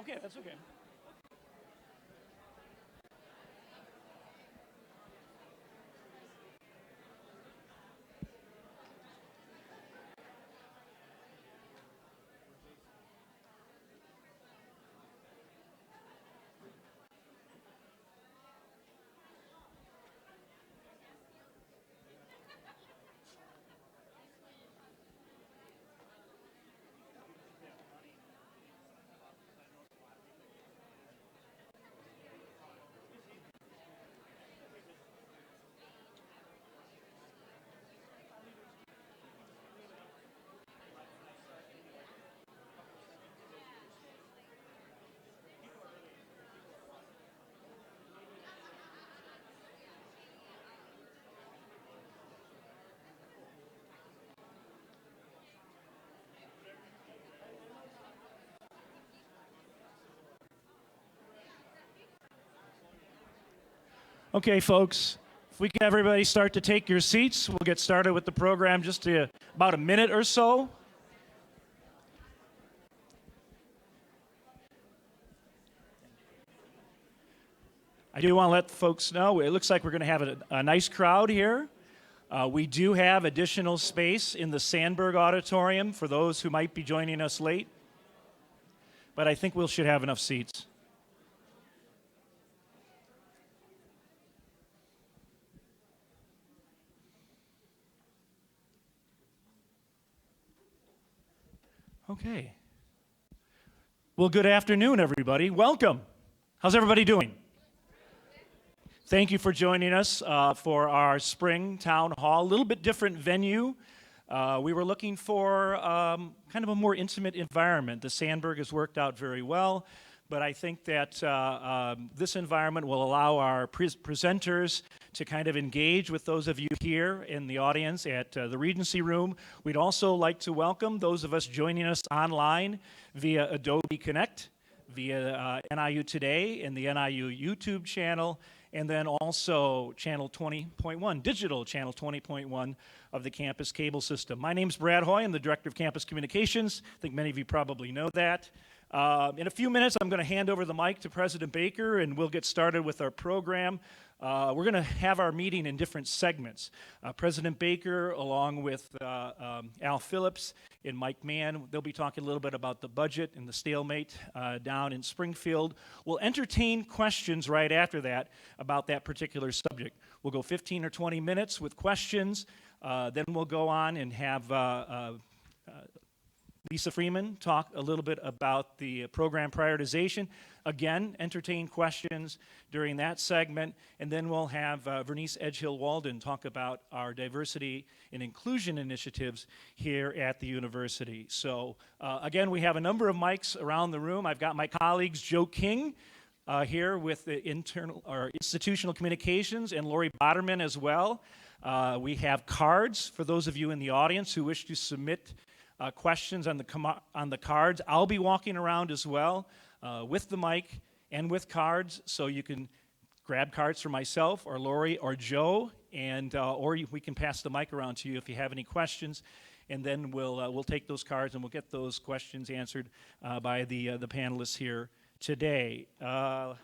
Okay, that's okay. Okay, folks, if we can everybody start to take your seats, we'll get started with the program just about a minute or so. I do want to let folks know, it looks like we're going to have a nice crowd here. We do have additional space in the Sandberg Auditorium for those who might be joining us late, but I think we should have enough seats. Okay. Well, good afternoon, everybody. Welcome. How's everybody doing? Thank you for joining us for our spring town hall. A little bit different venue. We were looking for kind of a more intimate environment. The Sandberg has worked out very well, but I think that this environment will allow our presenters to kind of engage with those of you here in the audience at the Regency Room. We'd also like to welcome those of us joining us online via Adobe Connect, via NIU Today and the NIU YouTube channel, and then also channel 20.1, digital channel 20.1 of the campus cable system. My name's Brad Hoy. I'm the Director of Campus Communications. I think many of you probably know that. In a few minutes, I'm going to hand over the mic to President Baker, and we'll get started with our program. We're going to have our meeting in different segments. President Baker, along with Al Phillips and Mike Mann, they'll be talking a little bit about the budget and the stalemate down in Springfield. We'll entertain questions right after that about that particular subject. We'll go 15 or 20 minutes with questions. Then we'll go on and have Lisa Freeman talk a little bit about the program prioritization. Again, entertain questions during that segment. And then we'll have Vernice Edgehill-Walden talk about our diversity and inclusion initiatives here at the university. So again, we have a number of mics around the room. I've got my colleagues, Joe King, here with the institutional communications, and Lori Botterman as well. We have cards for those of you in the audience who wish to submit questions on the cards. I'll be walking around as well with the mic and with cards, so you can grab cards for myself or Lori or Joe, and we can pass the mic around to you if you have any questions, and then we'll take those cards and we'll get those questions answered by the panelists here today. I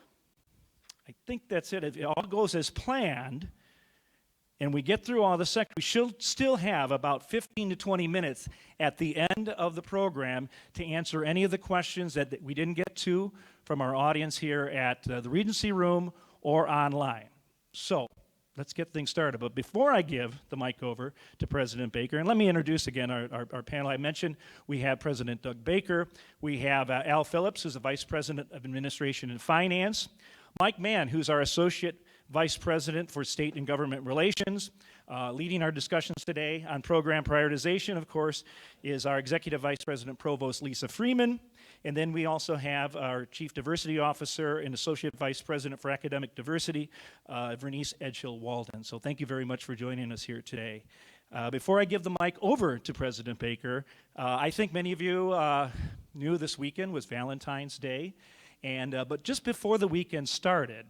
think that's it. If it all goes as planned, and we get through all the sections, we should still have about 15 to 20 minutes at the end of the program to answer any of the questions that we didn't get to from our audience here at the Regency Room or online. So let's get things started. But before I give the mic over to President Baker, and let me introduce again our panel. I mentioned we have President Doug Baker. We have Al Phillips, who's the Vice President of Administration and Finance. Mike Mann, who's our Associate Vice President for State and Government Relations. Leading our discussions today on program prioritization, of course, is our Executive Vice President Provost Lisa Freeman. And then we also have our Chief Diversity Officer and Associate Vice President for Academic Diversity, Vernice Edgehill-Walden. So thank you very much for joining us here today. Before I give the mic over to President Baker, I think many of you knew this weekend was Valentine's Day. But just before the weekend started,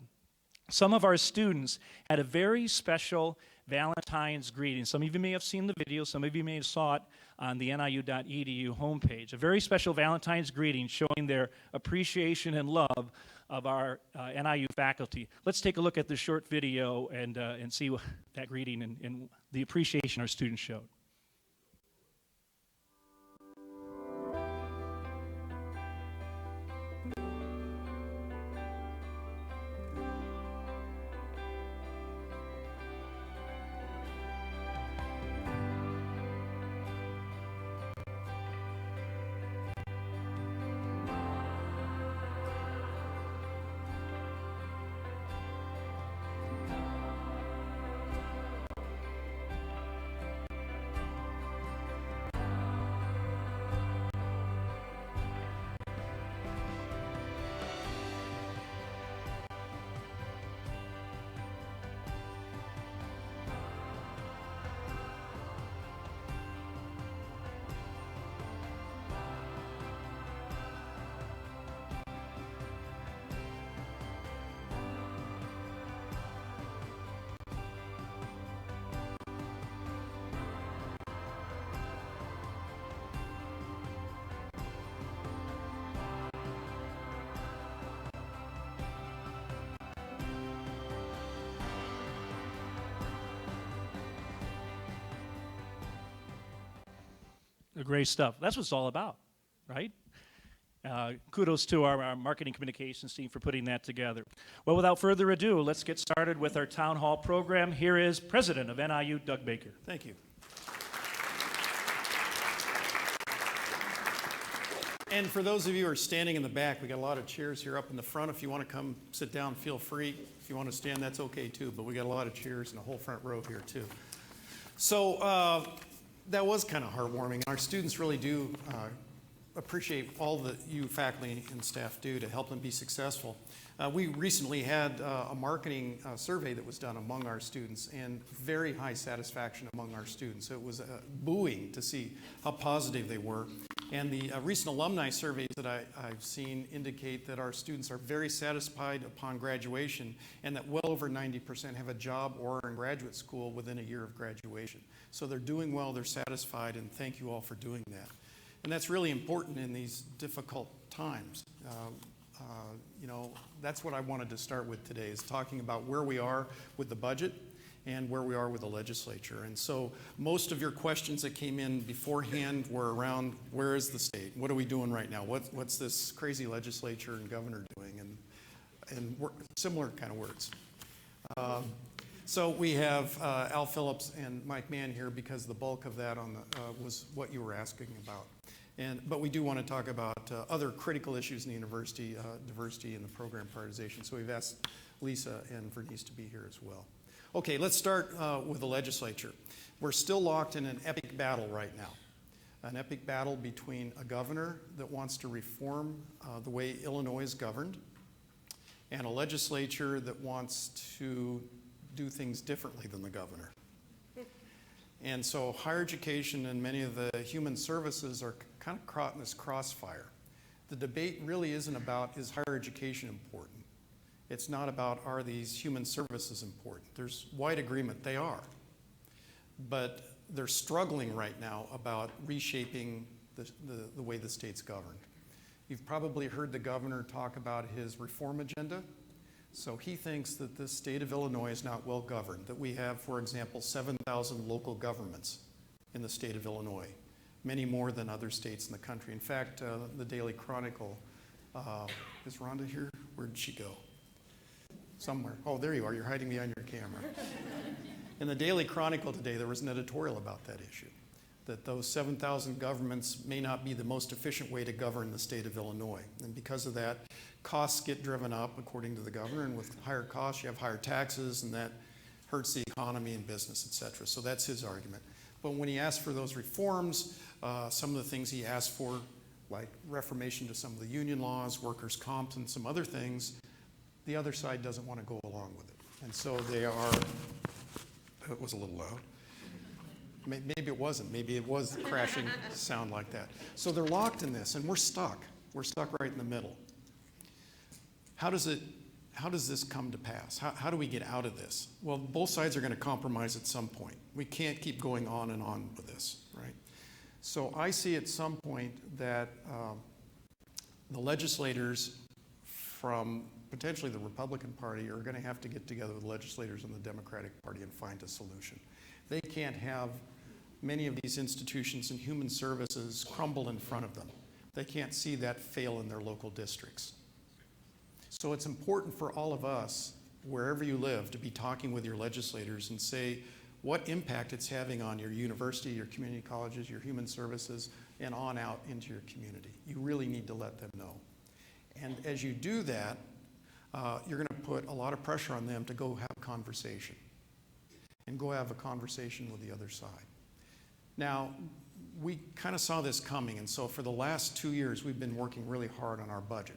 some of our students had a very special Valentine's greeting. Some of you may have seen the video, some of you may have saw it on the NIU.edu homepage. A very special Valentine's greeting showing their appreciation and love of our NIU faculty. Let's take a look at this short video and see that greeting and the appreciation our students showed. Great stuff. That's what it's all about, right? Kudos to our marketing communications team for putting that together. Well, without further ado, let's get started with our town hall program. Here is President of NIU, Doug Baker. Thank you. And for those of you who are standing in the back, we got a lot of chairs here up in the front. If you want to come sit down, feel free. If you want to stand, that's okay too, but we got a lot of chairs and a whole front row here too. So that was kind of heartwarming. Our students really do appreciate all that you faculty and staff do to help them be successful. We recently had a marketing survey that was done among our students, and very high satisfaction among our students. It was buoying to see how positive they were. And the recent alumni surveys that I've seen indicate that our students are very satisfied upon graduation, and that well over 90% have a job or are in graduate school within a year of graduation. So they're doing well, they're satisfied, and thank you all for doing that. And that's really important in these difficult times. That's what I wanted to start with today, is talking about where we are with the budget and where we are with the legislature. And so most of your questions that came in beforehand were around, where is the state? What are we doing right now? What's this crazy legislature and governor doing? And similar kind of words. So we have Al Phillips and Mike Mann here because the bulk of that was what you were asking about. But we do want to talk about other critical issues in the university, diversity and the program prioritization. So we've asked Lisa and Vernice to be here as well. Okay, let's start with the legislature. We're still locked in an epic battle right now. An epic battle between a governor that wants to reform the way Illinois is governed and a legislature that wants to do things differently than the governor. And so higher education and many of the human services are kind of caught in this crossfire. The debate really isn't about, is higher education important? It's not about, are these human services important? There's wide agreement they are. But they're struggling right now about reshaping the way the state's governed. You've probably heard the governor talk about his reform agenda. So he thinks that the state of Illinois is not well governed, that we have, for example, 7,000 local governments in the state of Illinois, many more than other states in the country. In fact, the Daily Chronicle, is Rhonda here? Where did she go? Somewhere. Oh, there you are. You're hiding behind your camera. In the Daily Chronicle today, there was an editorial about that issue, that those 7,000 governments may not be the most efficient way to govern the state of Illinois. And because of that, costs get driven up, according to the governor, and with higher costs, you have higher taxes, and that hurts the economy and business, et cetera. So that's his argument. But when he asked for those reforms, some of the things he asked for, like reformation to some of the union laws, workers' comp, and some other things, the other side doesn't want to go along with it. And so they are, it was a little loud. Maybe it wasn't. Maybe it was the crashing sound like that. So they're locked in this, and we're stuck. We're stuck right in the middle. How does how does this come to pass? How do we get out of this? Well, both sides are going to compromise at some point. We can't keep going on and on with this, right? So I see at some point that the legislators from potentially the Republican Party are going to have to get together with legislators in the Democratic Party and find a solution. They can't have many of these institutions and human services crumble in front of them. They can't see that fail in their local districts. So it's important for all of us, wherever you live, to be talking with your legislators and say what impact it's having on your university, your community colleges, your human services, and on out into your community. You really need to let them know. And as you do that, you're going to put a lot of pressure on them to go have a conversation and go have a conversation with the other side. Now, we kind of saw this coming, and so for the last 2 years, we've been working really hard on our budget.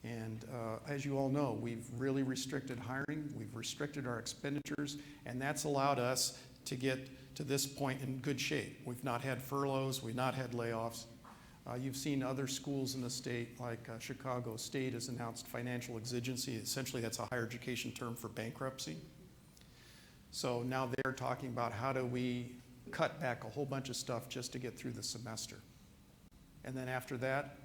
And as you all know, we've really restricted hiring, we've restricted our expenditures, and that's allowed us to get to this point in good shape. We've not had furloughs, we've not had layoffs. You've seen other schools in the state, like Chicago State has announced financial exigency. Essentially, that's a higher education term for bankruptcy. So now they're talking about how do we cut back a whole bunch of stuff just to get through the semester. And then after that,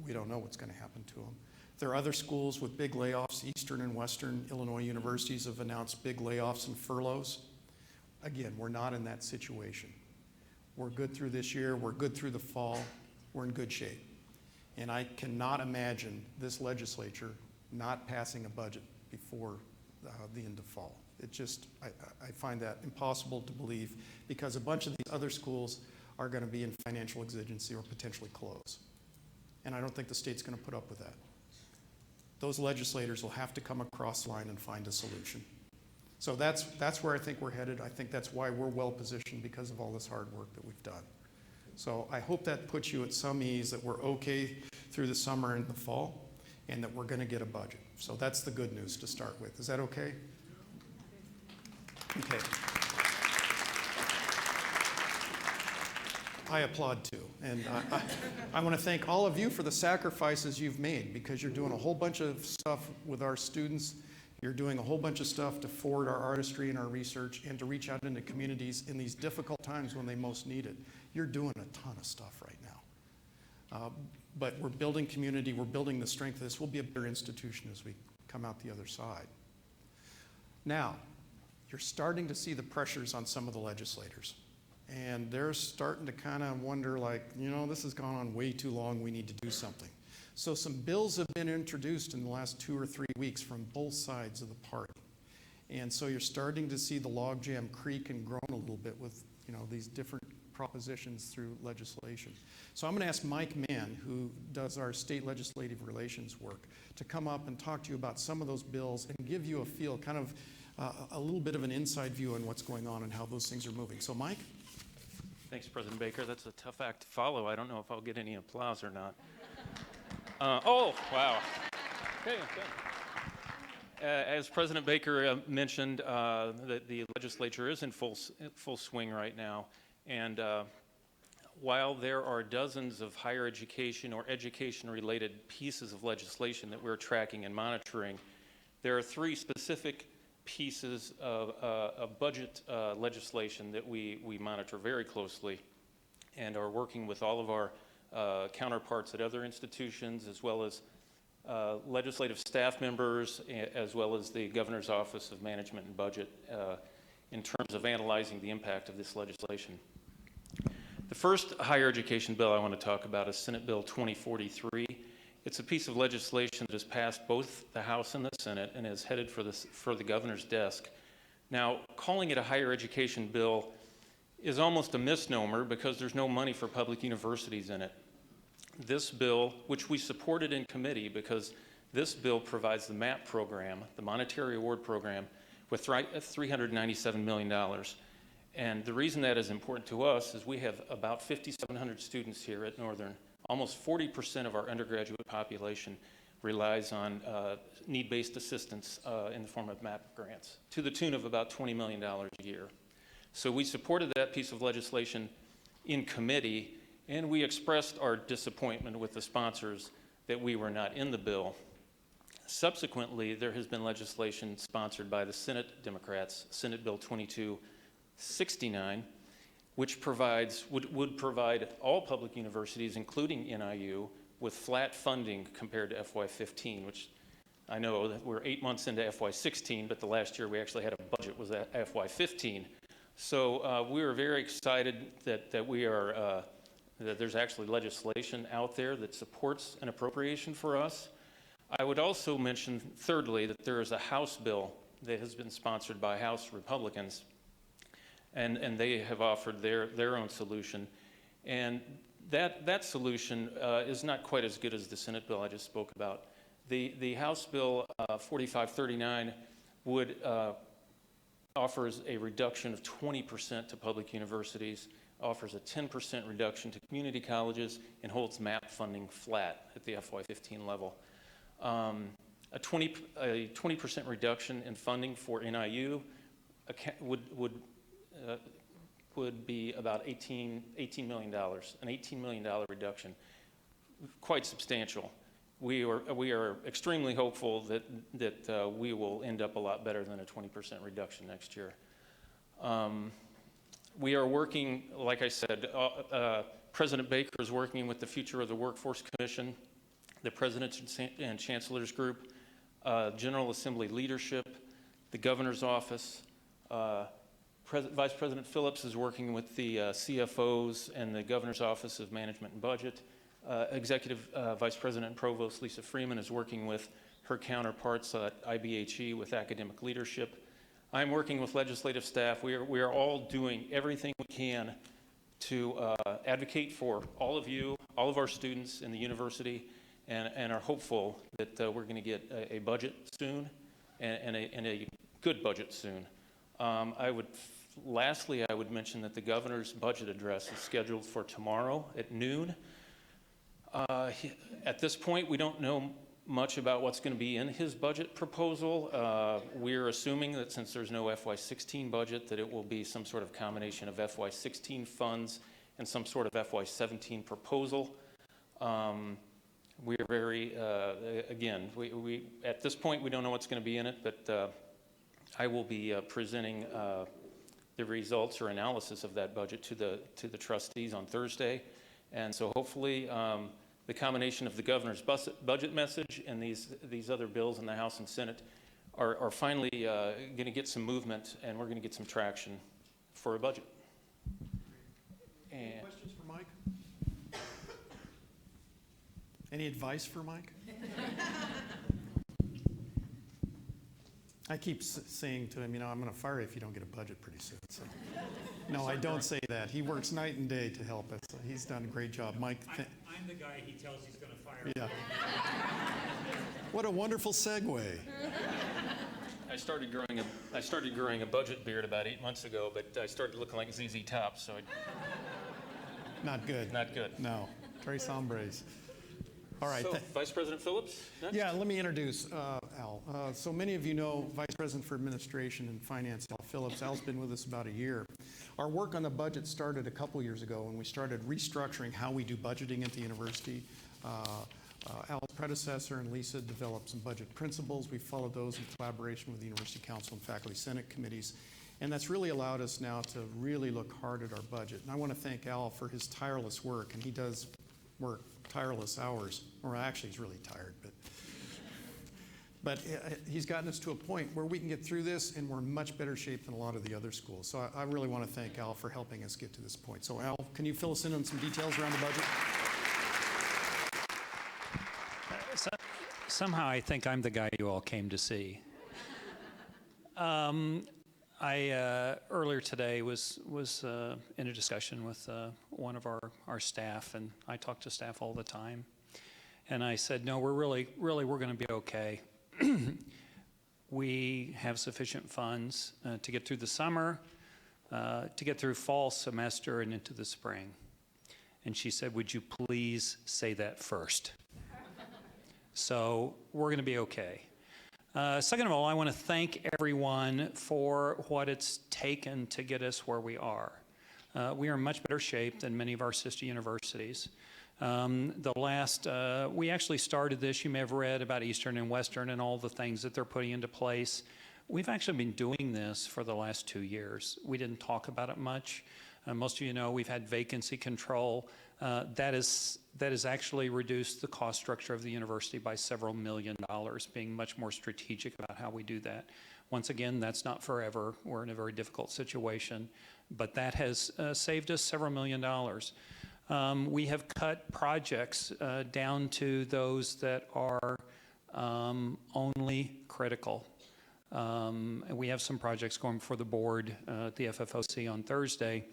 we don't know what's going to happen to them. There are other schools with big layoffs. Eastern and Western Illinois universities have announced big layoffs and furloughs. Again, we're not in that situation. We're good through this year. We're good through the fall. We're in good shape. And I cannot imagine this legislature not passing a budget before the end of fall. It just, I find that impossible to believe because a bunch of these other schools are going to be in financial exigency or potentially close. And I don't think the state's going to put up with that. Those legislators will have to come across the line and find a solution. So that's where I think we're headed. I think that's why we're well positioned because of all this hard work that we've done. So I hope that puts you at some ease that we're okay through the summer and the fall and that we're going to get a budget. So that's the good news to start with. Is that okay? Okay. I applaud too. And I want to thank all of you for the sacrifices you've made because you're doing a whole bunch of stuff with our students. You're doing a whole bunch of stuff to forward our artistry and our research and to reach out into communities in these difficult times when they most need it. You're doing a ton of stuff right now. But we're building community. We're building the strength of this. We'll be a better institution as we come out the other side. Now, you're starting to see the pressures on some of the legislators. And they're starting to kind of wonder, like, you know, this has gone on way too long. We need to do something. So some bills have been introduced in the last 2 or 3 weeks from both sides of the party. And so you're starting to see the logjam creak and groan a little bit with, you know, these different propositions through legislation. So I'm going to ask Mike Mann, who does our state legislative relations work, to come up and talk to you about some of those bills and give you a feel, kind of a little bit of an inside view on what's going on and how those things are moving. So Mike? Thanks, President Baker. That's a tough act to follow. I don't know if I'll get any applause or not. Oh, wow. Okay, good. As President Baker mentioned, the legislature is in full swing right now. And while there are dozens of higher education or education-related pieces of legislation that we're tracking and monitoring, there are 3 specific pieces of budget legislation that we monitor very closely and are working with all of our counterparts at other institutions as well as legislative staff members as well as the Governor's Office of Management and Budget in terms of analyzing the impact of this legislation. The first higher education bill I want to talk about is Senate Bill 2043. It's a piece of legislation that has passed both the House and the Senate and is headed for the governor's desk. Now, calling it a higher education bill is almost a misnomer because there's no money for public universities in it. This bill, which we supported in committee because this bill provides the MAP program, the Monetary Award Program, with $397 million. And the reason that is important to us is we have about 5,700 students here at Northern. Almost 40% of our undergraduate population relies on need-based assistance in the form of MAP grants to the tune of about $20 million a year. So we supported that piece of legislation in committee, and we expressed our disappointment with the sponsors that we were not in the bill. Subsequently, there has been legislation sponsored by the Senate Democrats, Senate Bill 2269, which would provide all public universities, including NIU, with flat funding compared to FY15, which I know that we're 8 months into FY16, but the last year we actually had a budget was FY15. So we are very excited that there's actually legislation out there that supports an appropriation for us. I would also mention, thirdly, that there is a House bill that has been sponsored by House Republicans, and they have offered their own solution. And that solution is not quite as good as the Senate bill I just spoke about. The House bill 4539 offers a reduction of 20% to public universities, offers a 10% reduction to community colleges, and holds MAP funding flat at the FY15 level. A 20% reduction in funding for NIU would be about $18 million, an $18 million reduction, quite substantial. We are extremely hopeful that we will end up a lot better than a 20% reduction next year. We are working, like I said, President Baker is working with the Future of the Workforce Commission, the President's and Chancellor's Group, General Assembly leadership, the Governor's Office. Vice President Phillips is working with the CFOs and the Governor's Office of Management and Budget. Executive Vice President and Provost Lisa Freeman is working with her counterparts at IBHE with academic leadership. I'm working with legislative staff. We are all doing everything we can to advocate for all of you, all of our students in the university, and are hopeful that we're going to get a budget soon and a good budget soon. Lastly, I would mention that the governor's budget address is scheduled for tomorrow at noon. At this point, we don't know much about what's going to be in his budget proposal. We're assuming that since there's no FY16 budget, that it will be some sort of combination of FY16 funds and some sort of FY17 proposal. We're very, again, we at this point, we don't know what's going to be in it, but I will be presenting the results or analysis of that budget to the trustees on Thursday. And so hopefully the combination of the governor's budget message and these other bills in the House and Senate are finally going to get some movement, and we're going to get some traction for a budget. Any questions for Mike? Any advice for Mike? I keep saying to him, I'm going to fire you if you don't get a budget pretty soon. So. No, I don't say that. He works night and day to help us. So he's done a great job. Mike. I'm the guy he tells he's going to fire. Yeah. What a wonderful segue. I started growing a budget beard about 8 months ago, but I started looking like ZZ Top, so Not good. Not good. No. Tres hombres. All right. So, Vice President Phillips, next? Yeah, let me introduce Al. So many of you know Vice President for Administration and Finance, Al Phillips. Al's been with us about a year. Our work on the budget started a couple years ago when we started restructuring how we do budgeting at the university. Al's predecessor and Lisa developed some budget principles. We followed those in collaboration with the University Council and Faculty Senate committees. And that's really allowed us now to really look hard at our budget. And I want to thank Al for his tireless work, and he does work tireless hours, or actually he's really tired, but he's gotten us to a point where we can get through this and we're in much better shape than a lot of the other schools. So I really want to thank Al for helping us get to this point. So Al, can you fill us in on some details around the budget? Somehow I think I'm the guy you all came to see. I earlier today was in a discussion with one of our staff, and I talk to staff all the time. And I said, no, we're going to be okay. We have sufficient funds to get through the summer, to get through fall semester and into the spring. And she said, would you please say that first? So we're going to be okay. Second of all, I want to thank everyone for what it's taken to get us where we are. We are in much better shape than many of our sister universities. We actually started this, you may have read about Eastern and Western and all the things that they're putting into place. We've actually been doing this for the last 2 years. We didn't talk about it much. Most of you know we've had vacancy control. That has actually reduced the cost structure of the university by several $1 million, being much more strategic about how we do that. Once again, that's not forever. We're in a very difficult situation, but that has saved us several $1 million. We have cut projects down to those that are only critical. We have some projects going before the board at the FFOC on Thursday,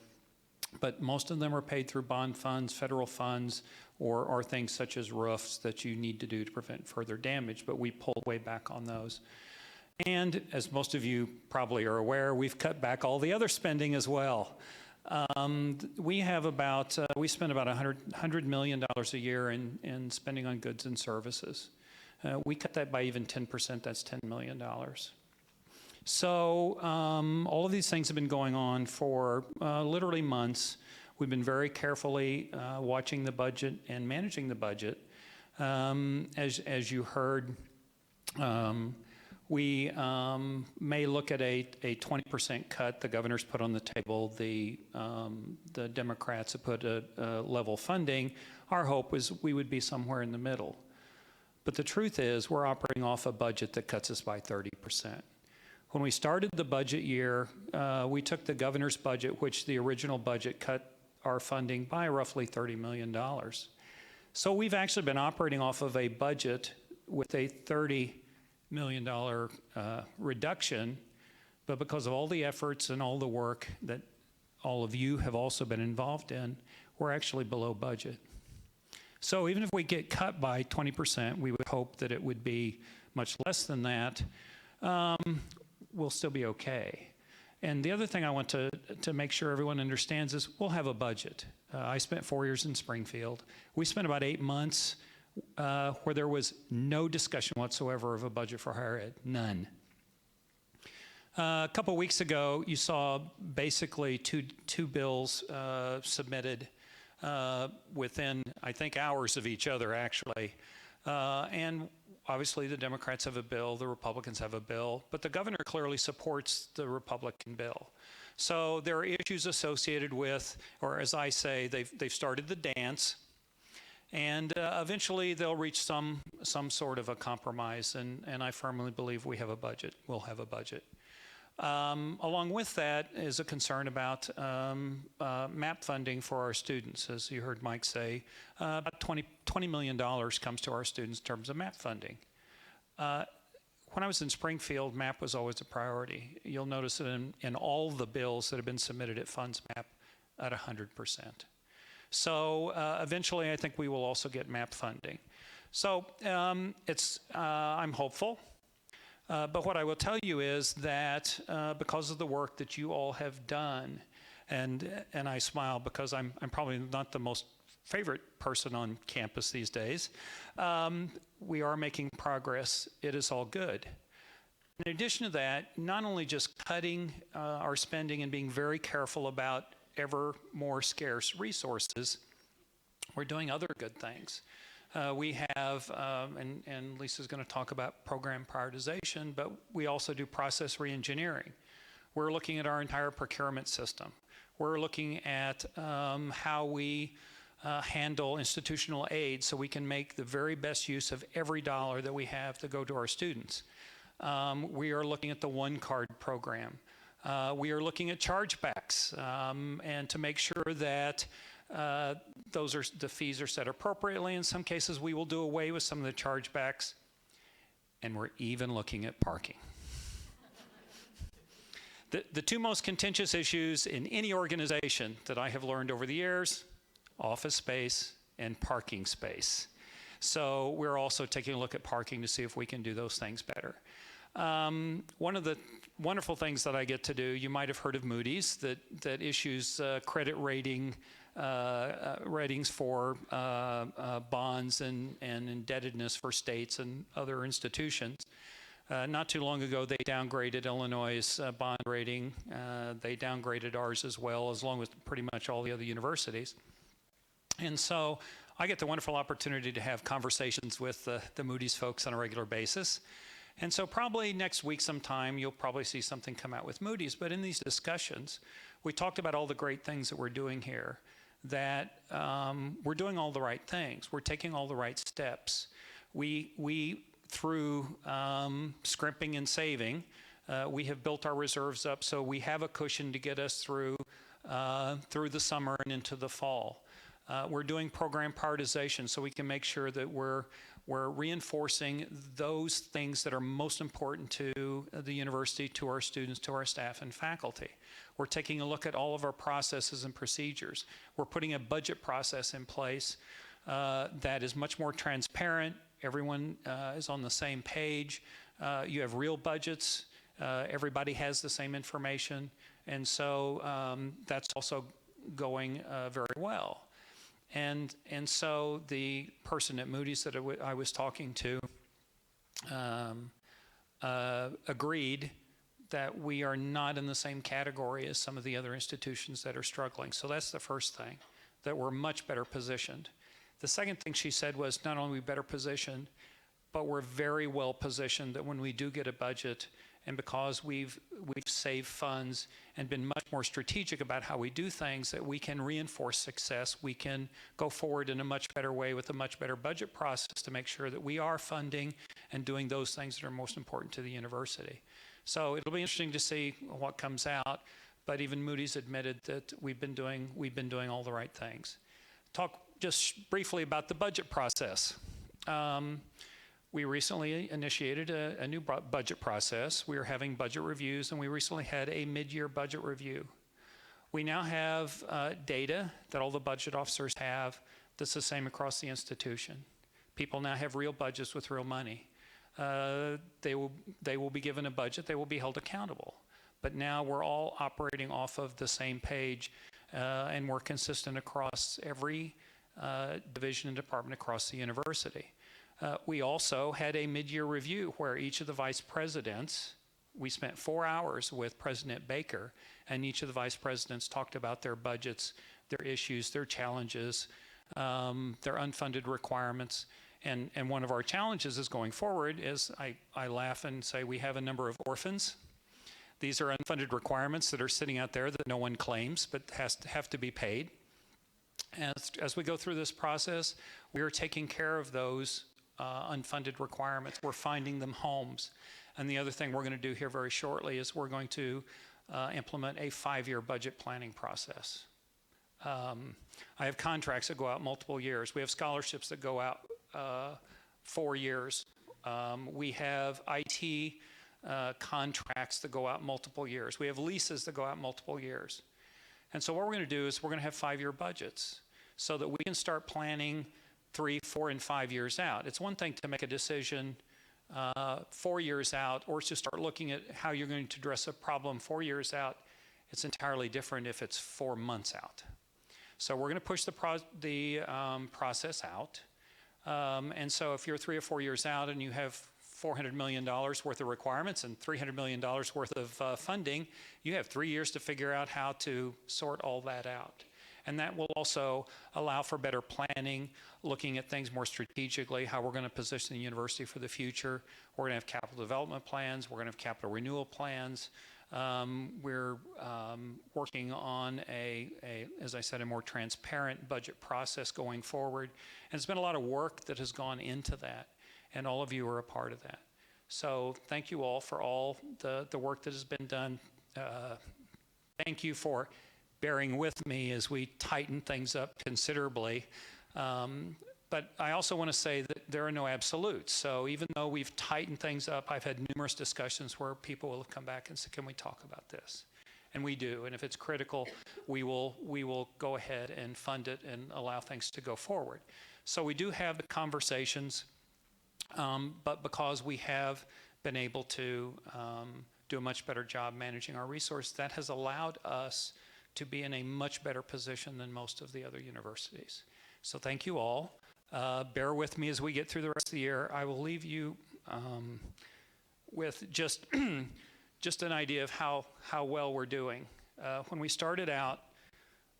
but most of them are paid through bond funds, federal funds, or things such as roofs that you need to do to prevent further damage, but we pulled way back on those. And as most of you probably are aware, we've cut back all the other spending as well. We spend about $100 million a year in spending on goods and services. We cut that by even 10%, that's $10 million. So all of these things have been going on for literally months. We've been very carefully watching the budget and managing the budget. As you heard, we may look at a 20% cut. The governor's put on the table. The Democrats have put a level funding. Our hope was we would be somewhere in the middle. But the truth is we're operating off a budget that cuts us by 30%. When we started the budget year, we took the governor's budget, which the original budget cut our funding by roughly $30 million. So we've actually been operating off of a budget with a $30 million reduction, but because of all the efforts and all the work that all of you have also been involved in, we're actually below budget. So even if we get cut by 20%, we would hope that it would be much less than that. We'll still be okay. And the other thing I want to make sure everyone understands is we'll have a budget. I spent 4 years in Springfield. We spent about 8 months where there was no discussion whatsoever of a budget for higher ed, none. A couple weeks ago, you saw basically two bills submitted within, I think, hours of each other, actually. And obviously, the Democrats have a bill, the Republicans have a bill, but the governor clearly supports the Republican bill. So there are issues associated with, or as I say, they've started the dance, and eventually they'll reach some sort of a compromise, and I firmly believe we have a budget. We'll have a budget. Along with that is a concern about MAP funding for our students. As you heard Mike say, about $20 million comes to our students in terms of MAP funding. When I was in Springfield, MAP was always a priority. You'll notice it in all the bills that have been submitted, it funds MAP at 100%. So eventually I think we will also get MAP funding. So I'm hopeful. But what I will tell you is that because of the work that you all have done, and I smile because I'm probably not the most favorite person on campus these days, we are making progress. It is all good. In addition to that, not only just cutting our spending and being very careful about ever more scarce resources, we're doing other good things. We have, and Lisa's going to talk about program prioritization, but we also do process reengineering. We're looking at our entire procurement system. We're looking at how we handle institutional aid so we can make the very best use of every dollar that we have to go to our students. We are looking at the One Card program. We are looking at chargebacks and to make sure that the fees are set appropriately. In some cases, we will do away with some of the chargebacks, and we're even looking at parking. The two most contentious issues in any organization that I have learned over the years, office space and parking space. So we're also taking a look at parking to see if we can do those things better. One of the wonderful things that I get to do, you might have heard of Moody's, that issues credit ratings for bonds and indebtedness for states and other institutions. Not too long ago, they downgraded Illinois' bond rating. They downgraded ours as well, as long as pretty much all the other universities. And so I get the wonderful opportunity to have conversations with the Moody's folks on a regular basis. And so probably next week sometime, you'll probably see something come out with Moody's. But in these discussions, we talked about all the great things that we're doing here, that we're doing all the right things. We're taking all the right steps. We through scrimping and saving, we have built our reserves up so we have a cushion to get us through the summer and into the fall. We're doing program prioritization so we can make sure that we're reinforcing those things that are most important to the university, to our students, to our staff and faculty. We're taking a look at all of our processes and procedures. We're putting a budget process in place that is much more transparent. Everyone is on the same page. You have real budgets. Everybody has the same information. And so that's also going very well. And so the person at Moody's that I was talking to agreed that we are not in the same category as some of the other institutions that are struggling. So that's the first thing, that we're much better positioned. The second thing she said was not only are we better positioned, but we're very well positioned that when we do get a budget, and because we've saved funds and been much more strategic about how we do things, that we can reinforce success. We can go forward in a much better way with a much better budget process to make sure that we are funding and doing those things that are most important to the university. So it'll be interesting to see what comes out, but even Moody's admitted that we've been doing all the right things. Talk just briefly about the budget process. We recently initiated a new budget process. We are having budget reviews, and we recently had a mid-year budget review. We now have data that all the budget officers have that's the same across the institution. People now have real budgets with real money. They will be given a budget. They will be held accountable. But now we're all operating off of the same page, and we're consistent across every division and department across the university. We also had a mid-year review where each of the vice presidents, we spent 4 hours with President Baker, and each of the vice presidents talked about their budgets, their issues, their challenges, their unfunded requirements. And one of our challenges is going forward is I laugh and say we have a number of orphans. These are unfunded requirements that are sitting out there that no one claims but have to be paid. As we go through this process, we are taking care of those unfunded requirements. We're finding them homes. And the other thing we're going to do here very shortly is we're going to implement a 5-year budget planning process. I have contracts that go out multiple years. We have scholarships that go out 4 years. We have IT contracts that go out multiple years. We have leases that go out multiple years. And so what we're going to do is we're going to have 5-year budgets so that we can start planning 3, 4, and 5 years out. It's one thing to make a decision 4 years out or to start looking at how you're going to address a problem 4 years out. It's entirely different if it's 4 months out. So we're going to push the process out. And so if you're 3 or 4 years out and you have $400 million worth of requirements and $300 million worth of funding, you have 3 years to figure out how to sort all that out. And that will also allow for better planning, looking at things more strategically, how we're going to position the university for the future. We're going to have capital development plans. We're going to have capital renewal plans. We're working on as I said, a more transparent budget process going forward. And it's been a lot of work that has gone into that, and all of you are a part of that. So thank you all for all the work that has been done. Thank you for bearing with me as we tighten things up considerably. But I also want to say that there are no absolutes. So even though we've tightened things up, I've had numerous discussions where people will have come back and said, can we talk about this? And we do. And if it's critical, we will go ahead and fund it and allow things to go forward. So we do have the conversations, but because we have been able to do a much better job managing our resources, that has allowed us to be in a much better position than most of the other universities. So thank you all. Bear with me as we get through the rest of the year. I will leave you with just an idea of how well we're doing. When we started out,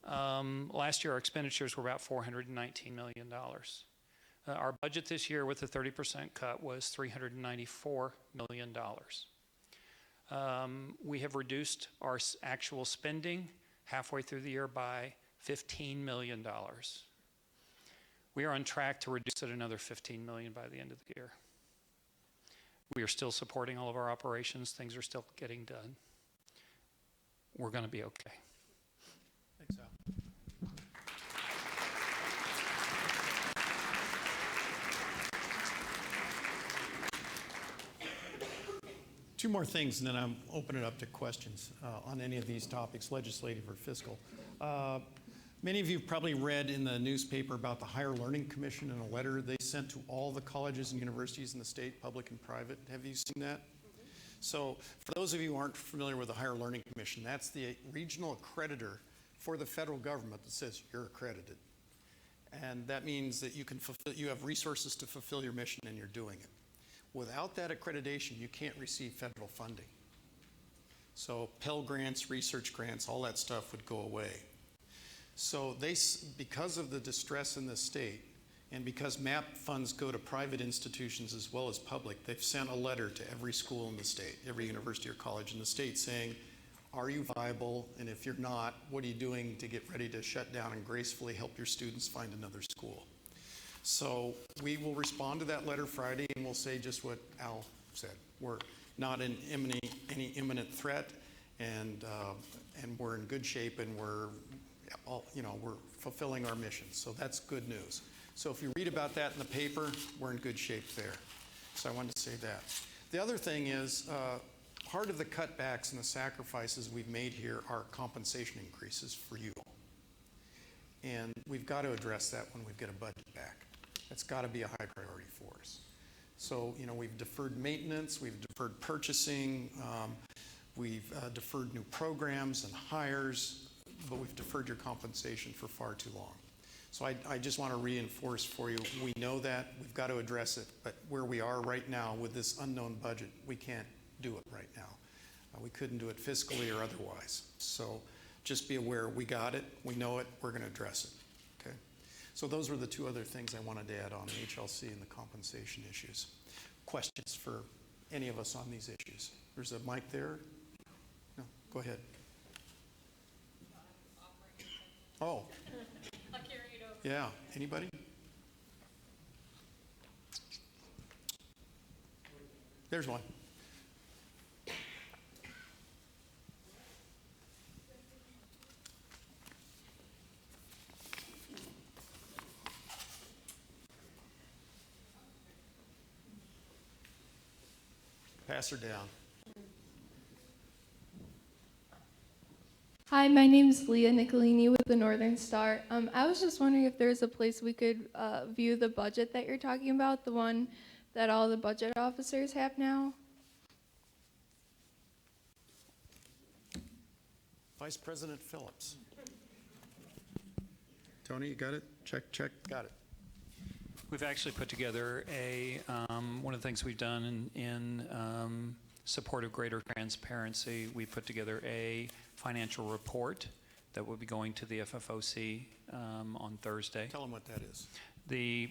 Last year, our expenditures were about $419 million. Our budget this year with the 30% cut was $394 million. We have reduced our actual spending halfway through the year by $15 million. We are on track to reduce it another $15 million by the end of the year. We are still supporting all of our operations. Things are still getting done. We're going to be okay. Thanks, Al. Two more things, and then I'll open it up to questions on any of these topics, legislative or fiscal. Many of you have probably read in the newspaper about the Higher Learning Commission and a letter they sent to all the colleges and universities in the state, public and private. Have you seen that? So for those of you who aren't familiar with the Higher Learning Commission, that's the regional accreditor for the federal government that says you're accredited. And that means that you have resources to fulfill your mission and you're doing it. Without that accreditation, you can't receive federal funding. So Pell Grants, research grants, all that stuff would go away. So because of the distress in the state, and because MAP funds go to private institutions as well as public, they've sent a letter to every school in the state, every university or college in the state saying, are you viable? And if you're not, what are you doing to get ready to shut down and gracefully help your students find another school? So we will respond to that letter Friday, and we'll say just what Al said. We're not in any imminent threat, and we're in good shape, and we're fulfilling our mission. So that's good news. So if you read about that in the paper, we're in good shape there. So I wanted to say that. The other thing is, part of the cutbacks and the sacrifices we've made here are compensation increases for you. And we've got to address that when we get a budget back. That's got to be a high priority for us. So, we've deferred maintenance, we've deferred purchasing, we've deferred new programs and hires, but we've deferred your compensation for far too long. So I just want to reinforce for you, we know that, we've got to address it, but where we are right now with this unknown budget, we can't do it right now. We couldn't do it fiscally or otherwise. So just be aware, we got it, we know it, we're going to address it, okay? So those were the two other things I wanted to add on HLC and the compensation issues. Questions for any of us on these issues? There's a mic there. No, go ahead. Oh. I'll carry it over. Yeah, anybody? There's one. Pass her down. Hi, my name's Leah Nicolini with the Northern Star. I was just wondering if there's a place we could view the budget that you're talking about, the one that all the budget officers have now. Vice President Phillips. Tony, you got it? Check, check. Got it. We've actually put together one of the things we've done in support of greater transparency. We put together a financial report that will be going to the FFOC on Thursday. Tell them what that is. The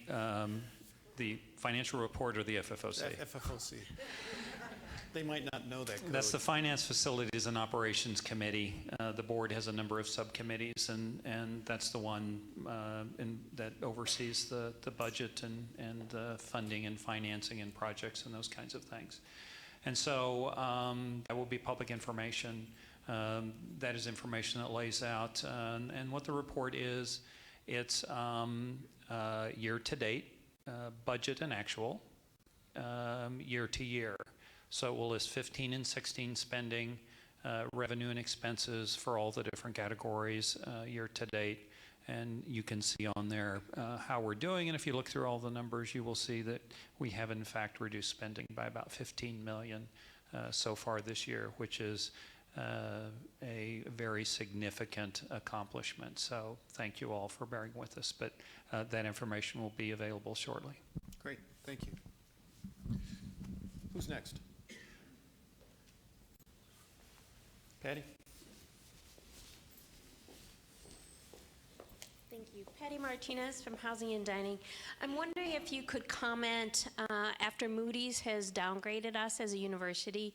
financial report or the FFOC? FFOC. They might not know that code. That's the Finance Facilities and Operations Committee. The board has a number of subcommittees, and that's the one that oversees the budget and the funding and financing and projects and those kinds of things. And so that will be public information. That is information that lays out. And what the report is, it's year-to-date, budget and actual, year-to-year. So it will list 15 and 16 spending, revenue and expenses for all the different categories year-to-date. And you can see on there how we're doing. And if you look through all the numbers, you will see that we have, in fact, reduced spending by about $15 million so far this year, which is a very significant accomplishment. So thank you all for bearing with us. But that information will be available shortly. Great. Thank you. Who's next? Patty? you. Patty Martinez from Housing and Dining. I'm wondering if you could comment, after Moody's has downgraded us as a university,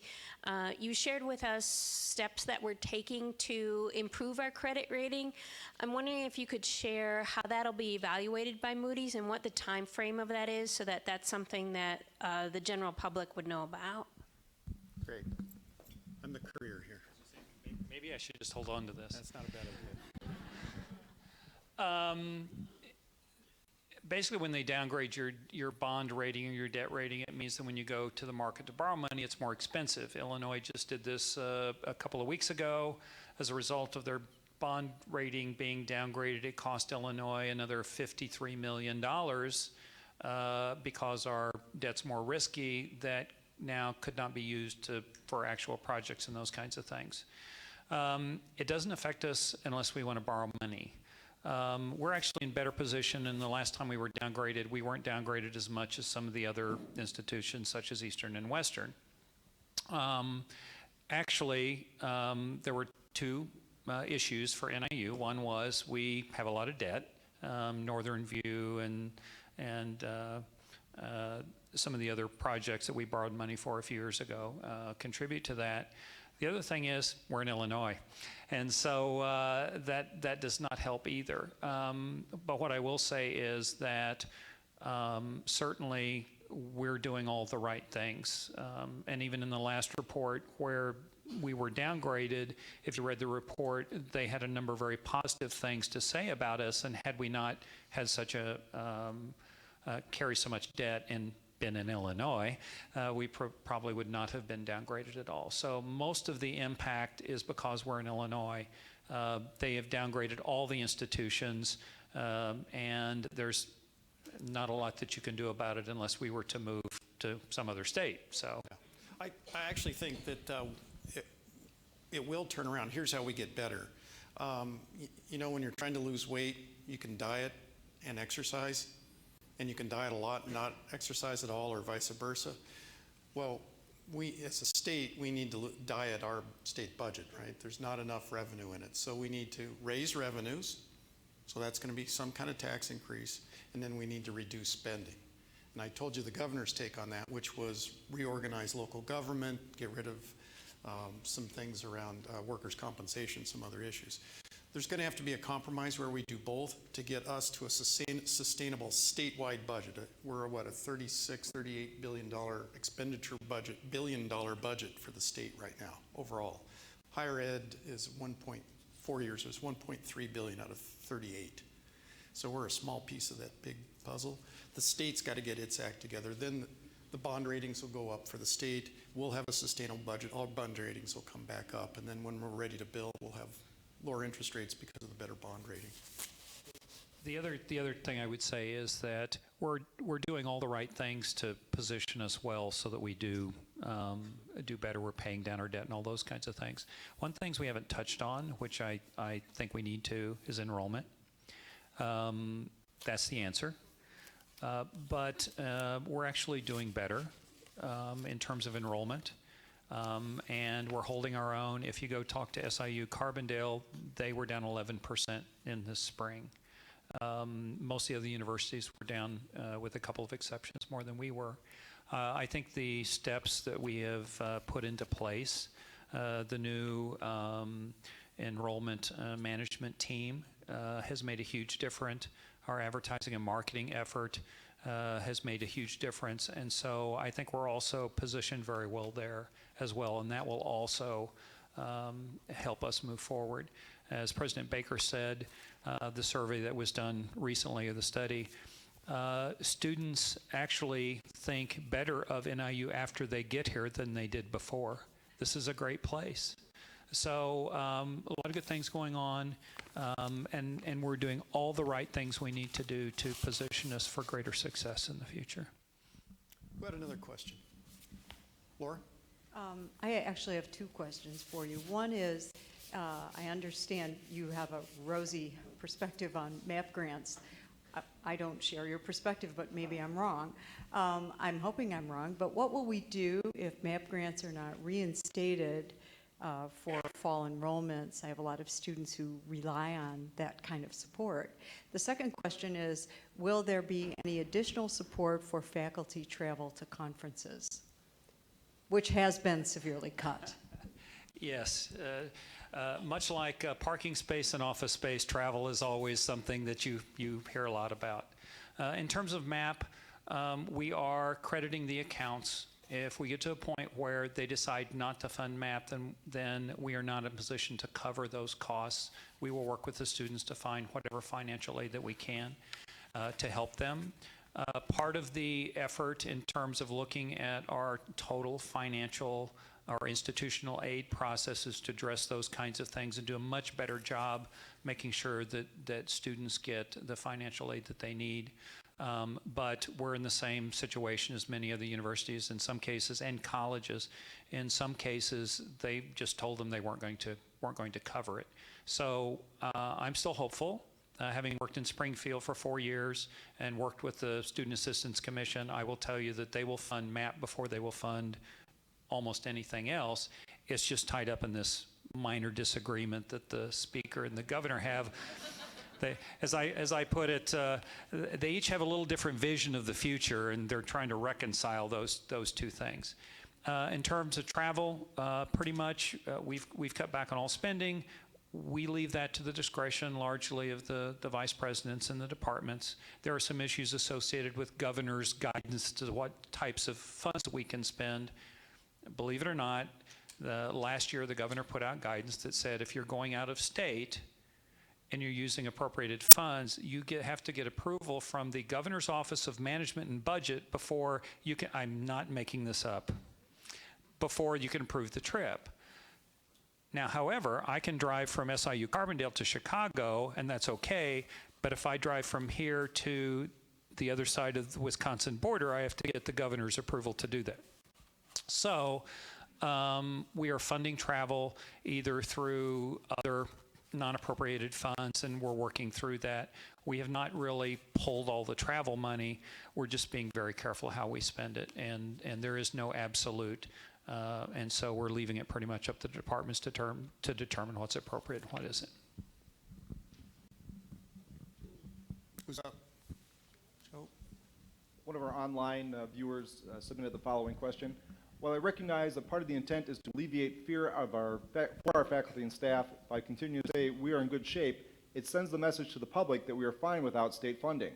you shared with us steps that we're taking to improve our credit rating. I'm wondering if you could share how that'll be evaluated by Moody's and what the time frame of that is, so that that's something that the general public would know about. Great. I'm the courier here. Maybe I should just hold on to this. That's not a bad idea. Basically, when they downgrade your bond rating or your debt rating, it means that when you go to the market to borrow money, it's more expensive. Illinois just did this a couple of weeks ago. As a result of their bond rating being downgraded, it cost Illinois another $53 million because our debt's more risky, that now could not be used for actual projects and those kinds of things. It doesn't affect us unless we want to borrow money. We're actually in better position, and the last time we were downgraded, we weren't downgraded as much as some of the other institutions, such as Eastern and Western. Actually, there were two issues for NIU. One was we have a lot of debt. Northern View and some of the other projects that we borrowed money for a few years ago contribute to that. The other thing is we're in Illinois, and so that does not help either. But what I will say is that certainly we're doing all the right things. And even in the last report where we were downgraded, if you read the report, they had a number of very positive things to say about us, and had we not had such carry so much debt and been in Illinois, we probably would not have been downgraded at all. So most of the impact is because we're in Illinois. They have downgraded all the institutions, and there's not a lot that you can do about it unless we were to move to some other state. So, I actually think that it will turn around. Here's how we get better. You know, when you're trying to lose weight, you can diet and exercise. And you can diet a lot and not exercise at all, or vice versa. Well, we, as a state, we need to diet our state budget, right? There's not enough revenue in it. So we need to raise revenues. So that's going to be some kind of tax increase. And then we need to reduce spending. And I told you the governor's take on that, which was reorganize local government, get rid of some things around workers' compensation, some other issues. There's going to have to be a compromise where we do both to get us to a sustainable statewide budget. We're what, a $38 billion expenditure budget, billion-dollar budget for the state right now overall. Higher ed is 4 years, it was 1.3 billion out of 38. So we're a small piece of that big puzzle. The state's got to get its act together. Then the bond ratings will go up for the state. We'll have a sustainable budget. All bond ratings will come back up. And then when we're ready to build, we'll have lower interest rates because of the better bond rating. the other thing I would say is that we're doing all the right things to position us well so that we do better. We're paying down our debt and all those kinds of things. One things we haven't touched on, which I think we need to, is enrollment. That's the answer. But we're actually doing better in terms of enrollment. And we're holding our own. If you go talk to SIU Carbondale, they were down 11% in the spring. Most of the other universities were down, with a couple of exceptions, more than we were. I think the steps that we have put into place, the new enrollment management team has made a huge difference. Our advertising and marketing effort has made a huge difference. And so I think we're also positioned very well there as well, and that will also help us move forward. As President Baker said, the survey that was done recently of the study, students actually think better of NIU after they get here than they did before. This is a great place. So a lot of good things going on, and we're doing all the right things we need to do to position us for greater success in the future. We had another question. Laura? I actually have two questions for you. One is, I understand you have a rosy perspective on MAP grants. I don't share your perspective, but maybe I'm wrong. I'm hoping I'm wrong, but what will we do if MAP grants are not reinstated for fall enrollments. I have a lot of students who rely on that kind of support. The second question is, will there be any additional support for faculty travel to conferences, which has been severely cut? Yes. Much like parking space and office space, travel is always something that you hear a lot about. In terms of MAP, we are crediting the accounts. If we get to a point where they decide not to fund MAP, then we are not in a position to cover those costs. We will work with the students to find whatever financial aid that we can to help them. Part of the effort in terms of looking at our total financial or institutional aid processes to address those kinds of things and do a much better job making sure that students get the financial aid that they need. But we're in the same situation as many other universities in some cases, and colleges. In some cases, they just told them they weren't going to cover it. So I'm still hopeful. Having worked in Springfield for 4 years and worked with the Student Assistance Commission, I will tell you that they will fund MAP before they will fund almost anything else. It's just tied up in this minor disagreement that the speaker and the governor have. As I put it, they each have a little different vision of the future, and they're trying to reconcile those two things. In terms of travel, pretty much we've cut back on all spending. We leave that to the discretion largely of the vice presidents and the departments. There are some issues associated with governor's guidance to what types of funds we can spend. Believe it or not, last year the governor put out guidance that said if you're going out of state and you're using appropriated funds, you have to get approval from the Governor's Office of Management and Budget before you can, I'm not making this up, before you can approve the trip. Now, however, I can drive from SIU Carbondale to Chicago, and that's okay, but if I drive from here to the other side of the Wisconsin border, I have to get the governor's approval to do that. So we are funding travel either through other non-appropriated funds, and we're working through that. We have not really pulled all the travel money. We're just being very careful how we spend it, and there is no absolute. And so we're leaving it pretty much up to the departments to determine what's appropriate and what isn't. Who's up? Joe? One of our online viewers submitted the following question. While I recognize that part of the intent is to alleviate fear of for our faculty and staff by continuing to say we are in good shape, it sends the message to the public that we are fine without state funding.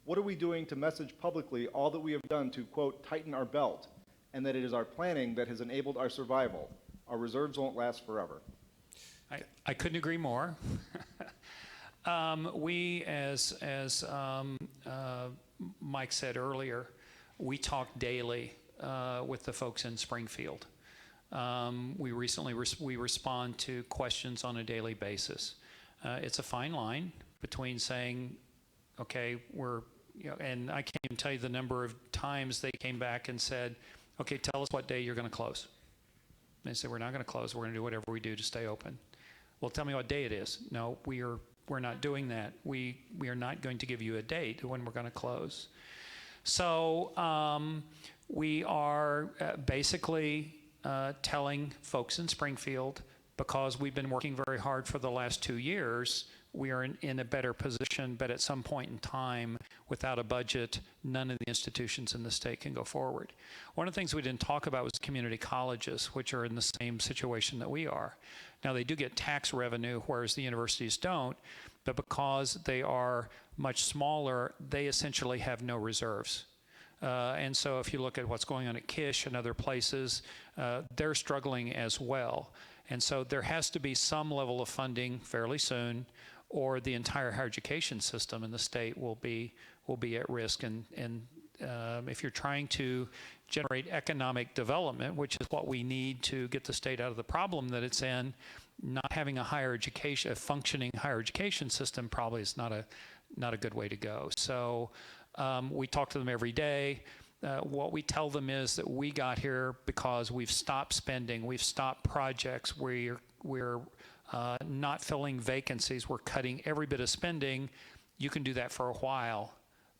What are we doing to message publicly all that we have done to, quote, tighten our belt, and that it is our planning that has enabled our survival? Our reserves won't last forever. I couldn't agree more. We, as Mike said earlier, we talk daily with the folks in Springfield. We respond to questions on a daily basis. It's a fine line between saying, okay, and I can't even tell you the number of times they came back and said, okay, tell us what day you're going to close. And they said, we're not going to close. We're going to do whatever we do to stay open. Well, tell me what day it is. No, we're not doing that. We are not going to give you a date when we're going to close. So we are basically telling folks in Springfield, because we've been working very hard for the last 2 years, we are in a better position, but at some point in time, without a budget, none of the institutions in the state can go forward. One of the things we didn't talk about was community colleges, which are in the same situation that we are. Now, they do get tax revenue, whereas the universities don't, but because they are much smaller, they essentially have no reserves. And so if you look at what's going on at Kish and other places, they're struggling as well. And so there has to be some level of funding fairly soon, or the entire higher education system in the state will be at risk. And if you're trying to generate economic development, which is what we need to get the state out of the problem that it's in, not having a functioning higher education system probably is not a good way to go. So we talk to them every day. What we tell them is that we got here because we've stopped spending, we've stopped projects, we're not filling vacancies, we're cutting every bit of spending. You can do that for a while,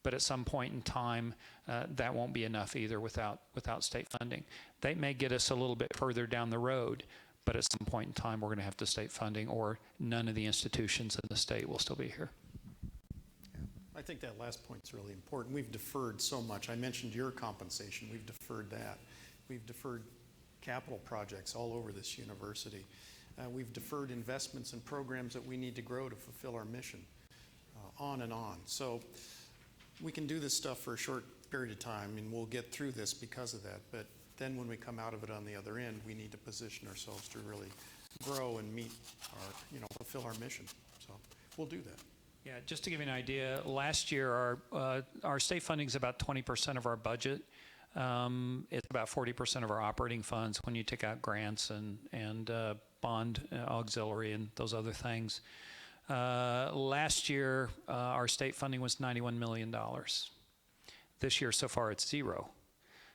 but at some point in time, that won't be enough either without state funding. They may get us a little bit further down the road, but at some point in time, we're going to have to state funding, or none of the institutions in the state will still be here. I think that last point's really important. We've deferred so much. I mentioned your compensation. We've deferred that. We've deferred capital projects all over this university. We've deferred investments in programs that we need to grow to fulfill our mission, on and on. So we can do this stuff for a short period of time, and we'll get through this because of that. But then when we come out of it on the other end, we need to position ourselves to really grow and meet our, fulfill our mission. So we'll do that. Yeah, just to give you an idea, last year our state funding is about 20% of our budget. It's about 40% of our operating funds when you take out grants and bond auxiliary and those other things. Last year, our state funding was $91 million. This year, so far, it's zero.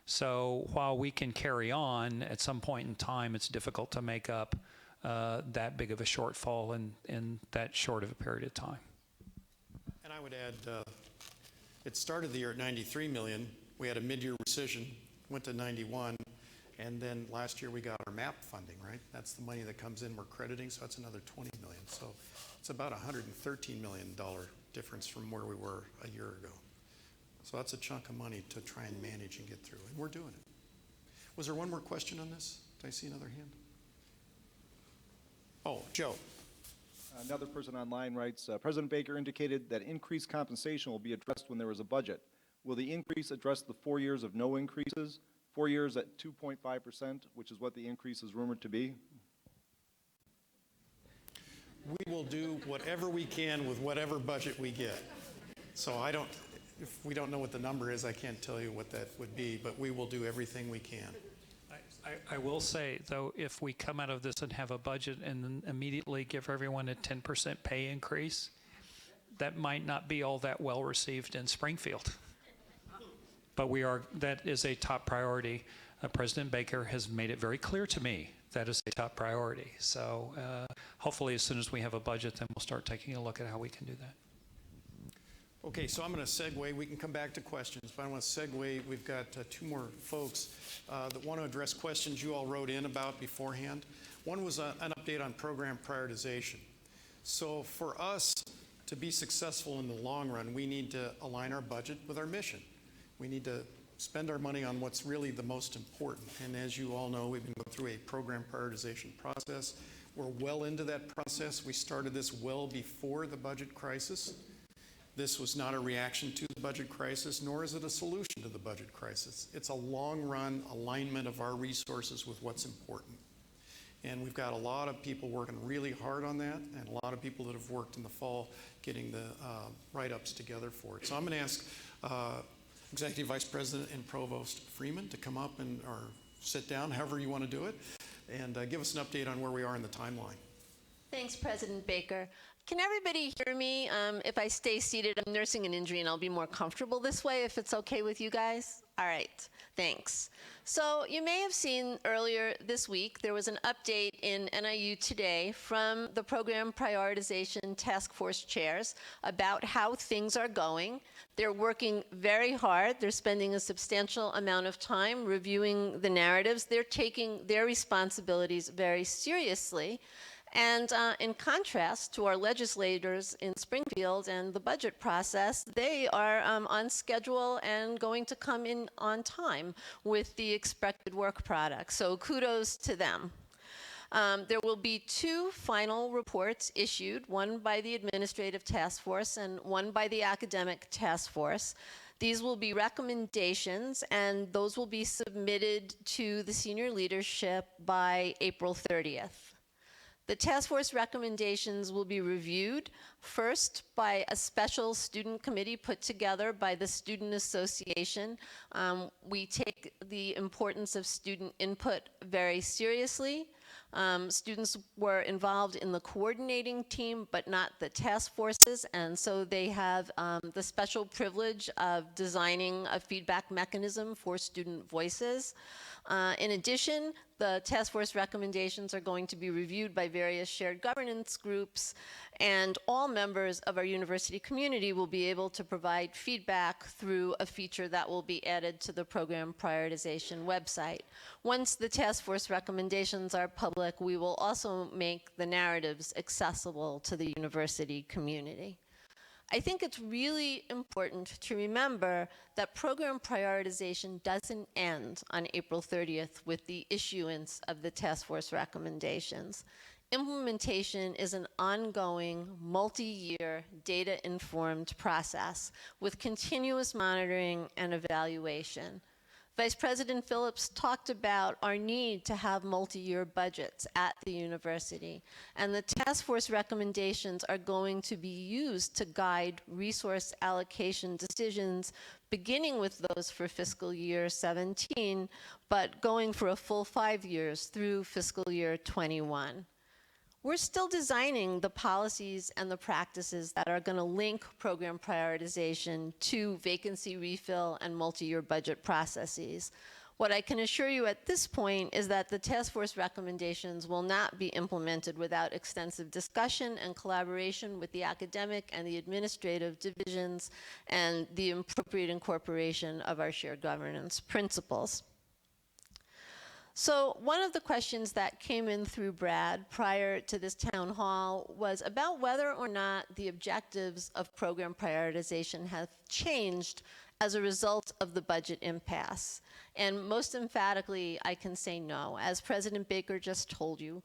So while we can carry on, at some point in time, it's difficult to make up that big of a shortfall in that short of a period of time. And I would add, it started the year at 93 million. We had a mid-year rescission, went to 91, and then last year we got our MAP funding, right? That's the money that comes in we're crediting, so that's another 20 million. So it's about $113 million difference from where we were a year ago. So that's a chunk of money to try and manage and get through, and we're doing it. Was there one more question on this? Did I see another hand? Oh, Joe. Another person online writes, President Baker indicated that increased compensation will be addressed when there is a budget. Will the increase address the 4 years of no increases, 4 years at 2.5%, which is what the increase is rumored to be? We will do whatever we can with whatever budget we get. So if we don't know what the number is, I can't tell you what that would be, but we will do everything we can. I will say, though, if we come out of this and have a budget and then immediately give everyone a 10% pay increase, that might not be all that well received in Springfield. But that is a top priority. President Baker has made it very clear to me that is a top priority. So hopefully as soon as we have a budget, then we'll start taking a look at how we can do that. Okay, so I'm going to segue. We can come back to questions, but I want to segue. We've got two more folks that want to address questions you all wrote in about beforehand. One was an update on program prioritization. So for us to be successful in the long run, we need to align our budget with our mission. We need to spend our money on what's really the most important. And as you all know, we've been going through a program prioritization process. We're well into that process. We started this well before the budget crisis. This was not a reaction to the budget crisis, nor is it a solution to the budget crisis. It's a long-run alignment of our resources with what's important. And we've got a lot of people working really hard on that, and a lot of people that have worked in the fall getting the write-ups together for it. So I'm going to ask Executive Vice President and Provost Freeman to come up or sit down, however you want to do it, and give us an update on where we are in the timeline. Thanks, President Baker. Can everybody hear me? If I stay seated, I'm nursing an injury and I'll be more comfortable this way if it's okay with you guys. All right, thanks. So you may have seen earlier this week there was an update in NIU Today from the Program Prioritization Task Force chairs about how things are going. They're working very hard. They're spending a substantial amount of time reviewing the narratives. They're taking their responsibilities very seriously. And in contrast to our legislators in Springfield and the budget process, they are on schedule and going to come in on time with the expected work product. So kudos to them. There will be two final reports issued, one by the Administrative Task Force and one by the Academic Task Force. These will be recommendations, and those will be submitted to the senior leadership by April 30th. The task force recommendations will be reviewed first by a special student committee put together by the Student Association. We take the importance of student input very seriously. Students were involved in the coordinating team, but not the task forces, and so they have the special privilege of designing a feedback mechanism for student voices. In addition, the task force recommendations are going to be reviewed by various shared governance groups, and all members of our university community will be able to provide feedback through a feature that will be added to the program prioritization website. Once the task force recommendations are public, we will also make the narratives accessible to the university community. I think it's really important to remember that program prioritization doesn't end on April 30th with the issuance of the task force recommendations. Implementation is an ongoing, multi-year, data-informed process with continuous monitoring and evaluation. Vice President Phillips talked about our need to have multi-year budgets at the university, and the task force recommendations are going to be used to guide resource allocation decisions, beginning with those for fiscal year 17, but going for a full 5 years through fiscal year 21. We're still designing the policies and the practices that are going to link program prioritization to vacancy refill and multi-year budget processes. What I can assure you at this point is that the task force recommendations will not be implemented without extensive discussion and collaboration with the academic and the administrative divisions and the appropriate incorporation of our shared governance principles. So one of the questions that came in through Brad prior to this town hall was about whether or not the objectives of program prioritization have changed as a result of the budget impasse. And most emphatically, I can say no. As President Baker just told you,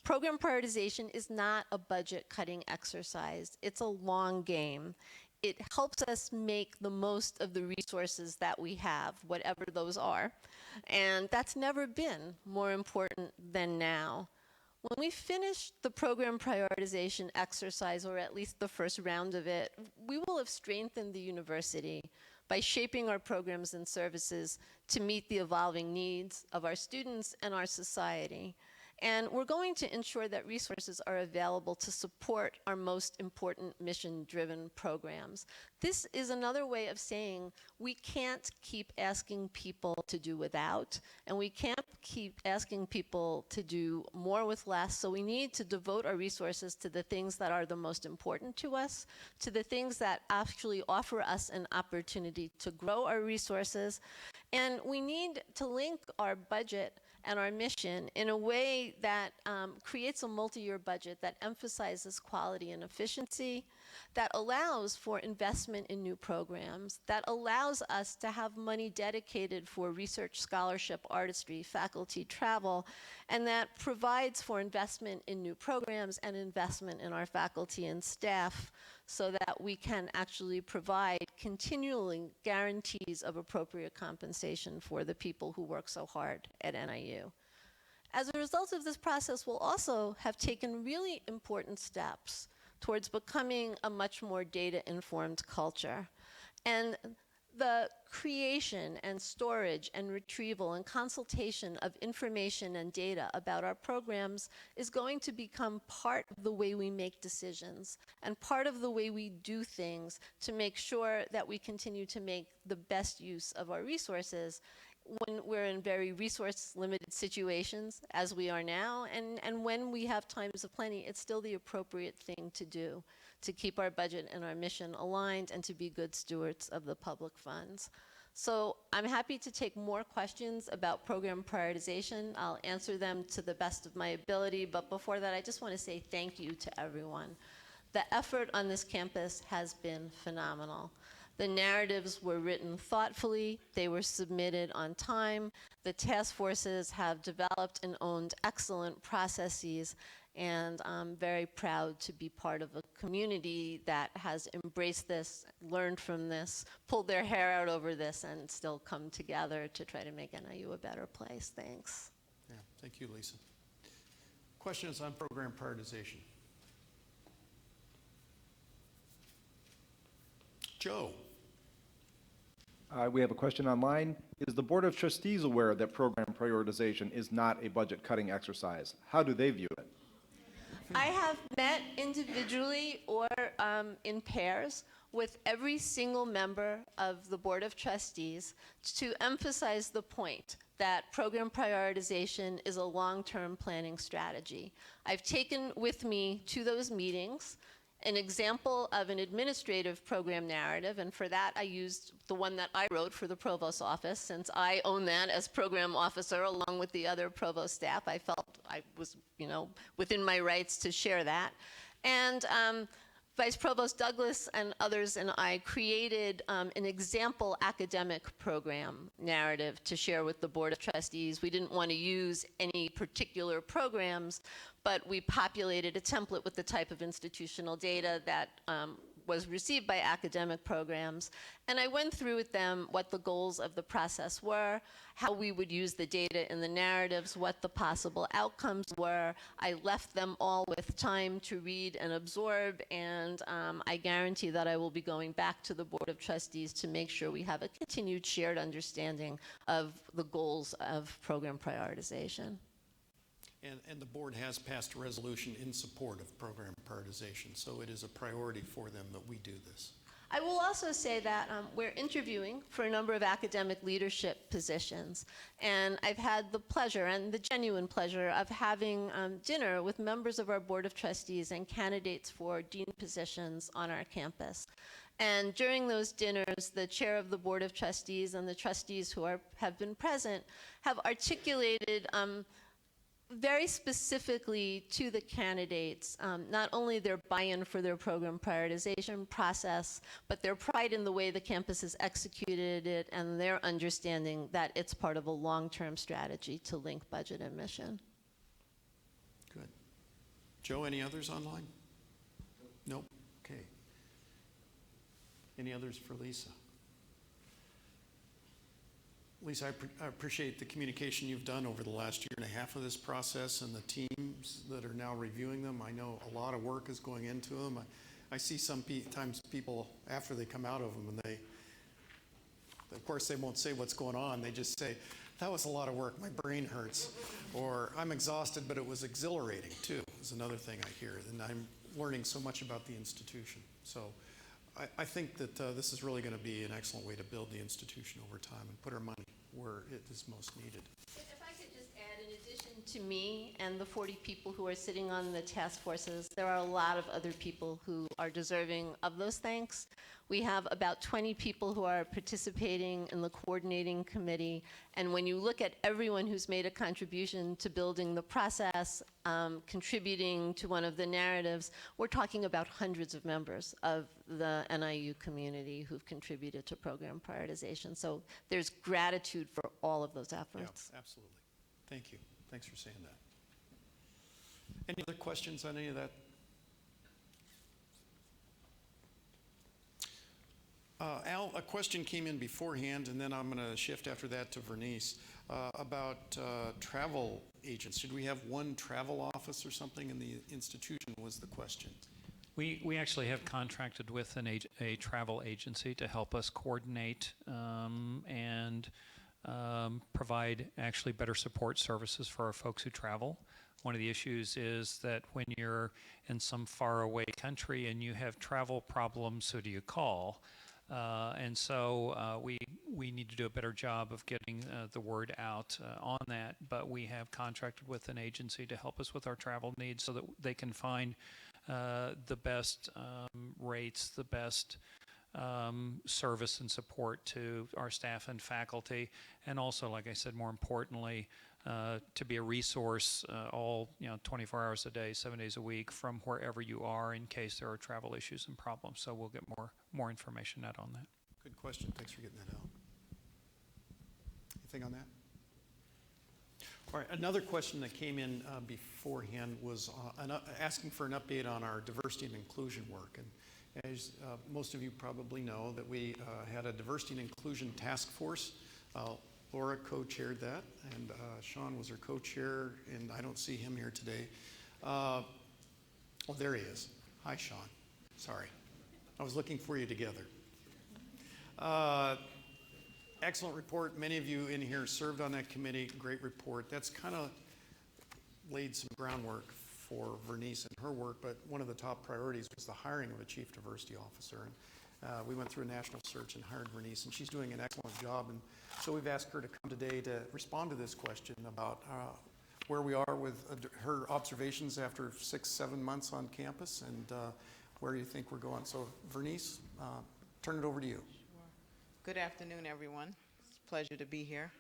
program prioritization is not a budget cutting exercise. It's a long game. It helps us make the most of the resources that we have, whatever those are. And that's never been more important than now. When we finish the program prioritization exercise, or at least the first round of it, we will have strengthened the university by shaping our programs and services to meet the evolving needs of our students and our society. And we're going to ensure that resources are available to support our most important mission-driven programs. This is another way of saying we can't keep asking people to do without, and we can't keep asking people to do more with less, so we need to devote our resources to the things that are the most important to us, to the things that actually offer us an opportunity to grow our resources, and we need to link our budget and our mission in a way that creates a multi-year budget that emphasizes quality and efficiency, that allows for investment in new programs, that allows us to have money dedicated for research, scholarship, artistry, faculty, travel, and that provides for investment in new programs and investment in our faculty and staff so that we can actually provide continually guarantees of appropriate compensation for the people who work so hard at NIU. As a result of this process, we'll also have taken really important steps towards becoming a much more data-informed culture. And the creation and storage and retrieval and consultation of information and data about our programs is going to become part of the way we make decisions and part of the way we do things to make sure that we continue to make the best use of our resources when we're in very resource-limited situations, as we are now, and when we have times of plenty, it's still the appropriate thing to do to keep our budget and our mission aligned and to be good stewards of the public funds. So I'm happy to take more questions about program prioritization. I'll answer them to the best of my ability, but before that, I just want to say thank you to everyone. The effort on this campus has been phenomenal. The narratives were written thoughtfully, they were submitted on time, the task forces have developed and owned excellent processes, and I'm very proud to be part of a community that has embraced this, learned from this, pulled their hair out over this, and still come together to try to make NIU a better place. Thanks. Yeah, thank you, Lisa. Questions on program prioritization? Joe. We have a question online. Is the Board of Trustees aware that program prioritization is not a budget cutting exercise? How do they view it? I have met individually or in pairs with every single member of the Board of Trustees to emphasize the point that program prioritization is a long-term planning strategy. I've taken with me to those meetings an example of an administrative program narrative, and for that I used the one that I wrote for the Provost's office. Since I own that as program officer along with the other Provost staff, I felt I was, within my rights to share that. And Vice Provost Douglas and others and I created an example academic program narrative to share with the Board of Trustees. We didn't want to use any particular programs, but we populated a template with the type of institutional data that was received by academic programs. And I went through with them what the goals of the process were, how we would use the data in the narratives, what the possible outcomes were. I left them all with time to read and absorb, and I guarantee that I will be going back to the Board of Trustees to make sure we have a continued shared understanding of the goals of program prioritization. And the board has passed a resolution in support of program prioritization, so it is a priority for them that we do this. I will also say that we're interviewing for a number of academic leadership positions, and I've had the pleasure and the genuine pleasure of having dinner with members of our Board of Trustees and candidates for dean positions on our campus. And during those dinners, the chair of the Board of Trustees and the trustees who have been present have articulated very specifically to the candidates, not only their buy-in for their program prioritization process, but their pride in the way the campus has executed it and their understanding that it's part of a long-term strategy to link budget and mission. Good. Joe, any others online? Nope. Okay. Any others for Lisa? Lisa, I appreciate the communication you've done over the last year and a half of this process and the teams that are now reviewing them. I know a lot of work is going into them. I see sometimes people, after they come out of them, and of course they won't say what's going on. They just say, that was a lot of work, my brain hurts. Or I'm exhausted, but it was exhilarating too, is another thing I hear. And I'm learning so much about the institution. So I think that this is really going to be an excellent way to build the institution over time and put our money where it is most needed. If I could just add, in addition to me and the 40 people who are sitting on the task forces, there are a lot of other people who are deserving of those thanks. We have about 20 people who are participating in the coordinating committee, and when you look at everyone who's made a contribution to building the process, contributing to one of the narratives, we're talking about hundreds of members of the NIU community who've contributed to program prioritization. So there's gratitude for all of those efforts. Yeah, absolutely. Thank you. Thanks for saying that. Any other questions on any of that? Al, a question came in beforehand, and then I'm going to shift after that to Vernice, about travel agents. Should we have one travel office or something in the institution was the question. We actually have contracted with a travel agency to help us coordinate and provide actually better support services for our folks who travel. One of the issues is that when you're in some faraway country and you have travel problems, who do you call? And so we need to do a better job of getting the word out on that, but we have contracted with an agency to help us with our travel needs so that they can find the best rates, the best service and support to our staff and faculty, and also, like I said, more importantly, to be a resource all 24 hours a day, 7 days a week from wherever you are in case there are travel issues and problems. So we'll get more information out on that. Good question. Thanks for getting that out. Anything on that? All right. Another question that came in beforehand was asking for an update on our diversity and inclusion work. And as most of you probably know, that we had a diversity and inclusion task force. Laura co-chaired that, and Sean was her co-chair, and I don't see him here today. Oh, there he is. Hi, Sean. Sorry. I was looking for you together. Excellent report. Many of you in here served on that committee. Great report. That's kind of laid some groundwork for Vernice and her work, but one of the top priorities was the hiring of a chief diversity officer. We went through a national search and hired Vernice, and she's doing an excellent job. And so we've asked her to come today to respond to this question about where we are with her observations after 6-7 months on campus, and where you think we're going. So Vernice, turn it over to you. Good afternoon, everyone. It's a pleasure to be here.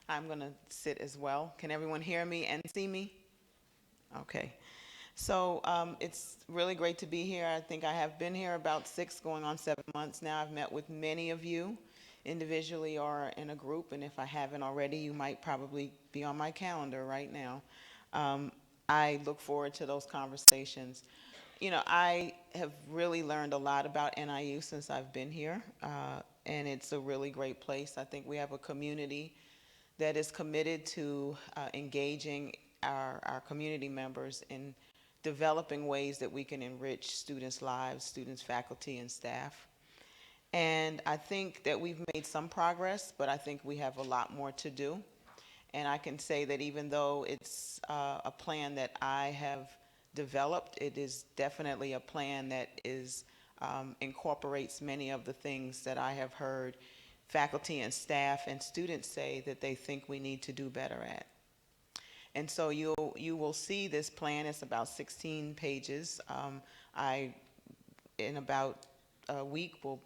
I'm going to sit as well. Can everyone hear me and see me? Okay. So it's really great to be here. I think I have been here about 6 going on 7 months now. I've met with many of you individually or in a group, and if I haven't already, you might probably be on my calendar right now. I look forward to those conversations. You know, I have really learned a lot about NIU since I've been here, and it's a really great place. I think we have a community that is committed to engaging our community members in developing ways that we can enrich students' lives, students, faculty, and staff. And I think that we've made some progress, but I think we have a lot more to do. And I can say that even though it's a plan that I have developed, it is definitely a plan that is incorporates many of the things that I have heard faculty and staff and students say that they think we need to do better at. And so you will see this plan. It's about 16 pages. In about a week, will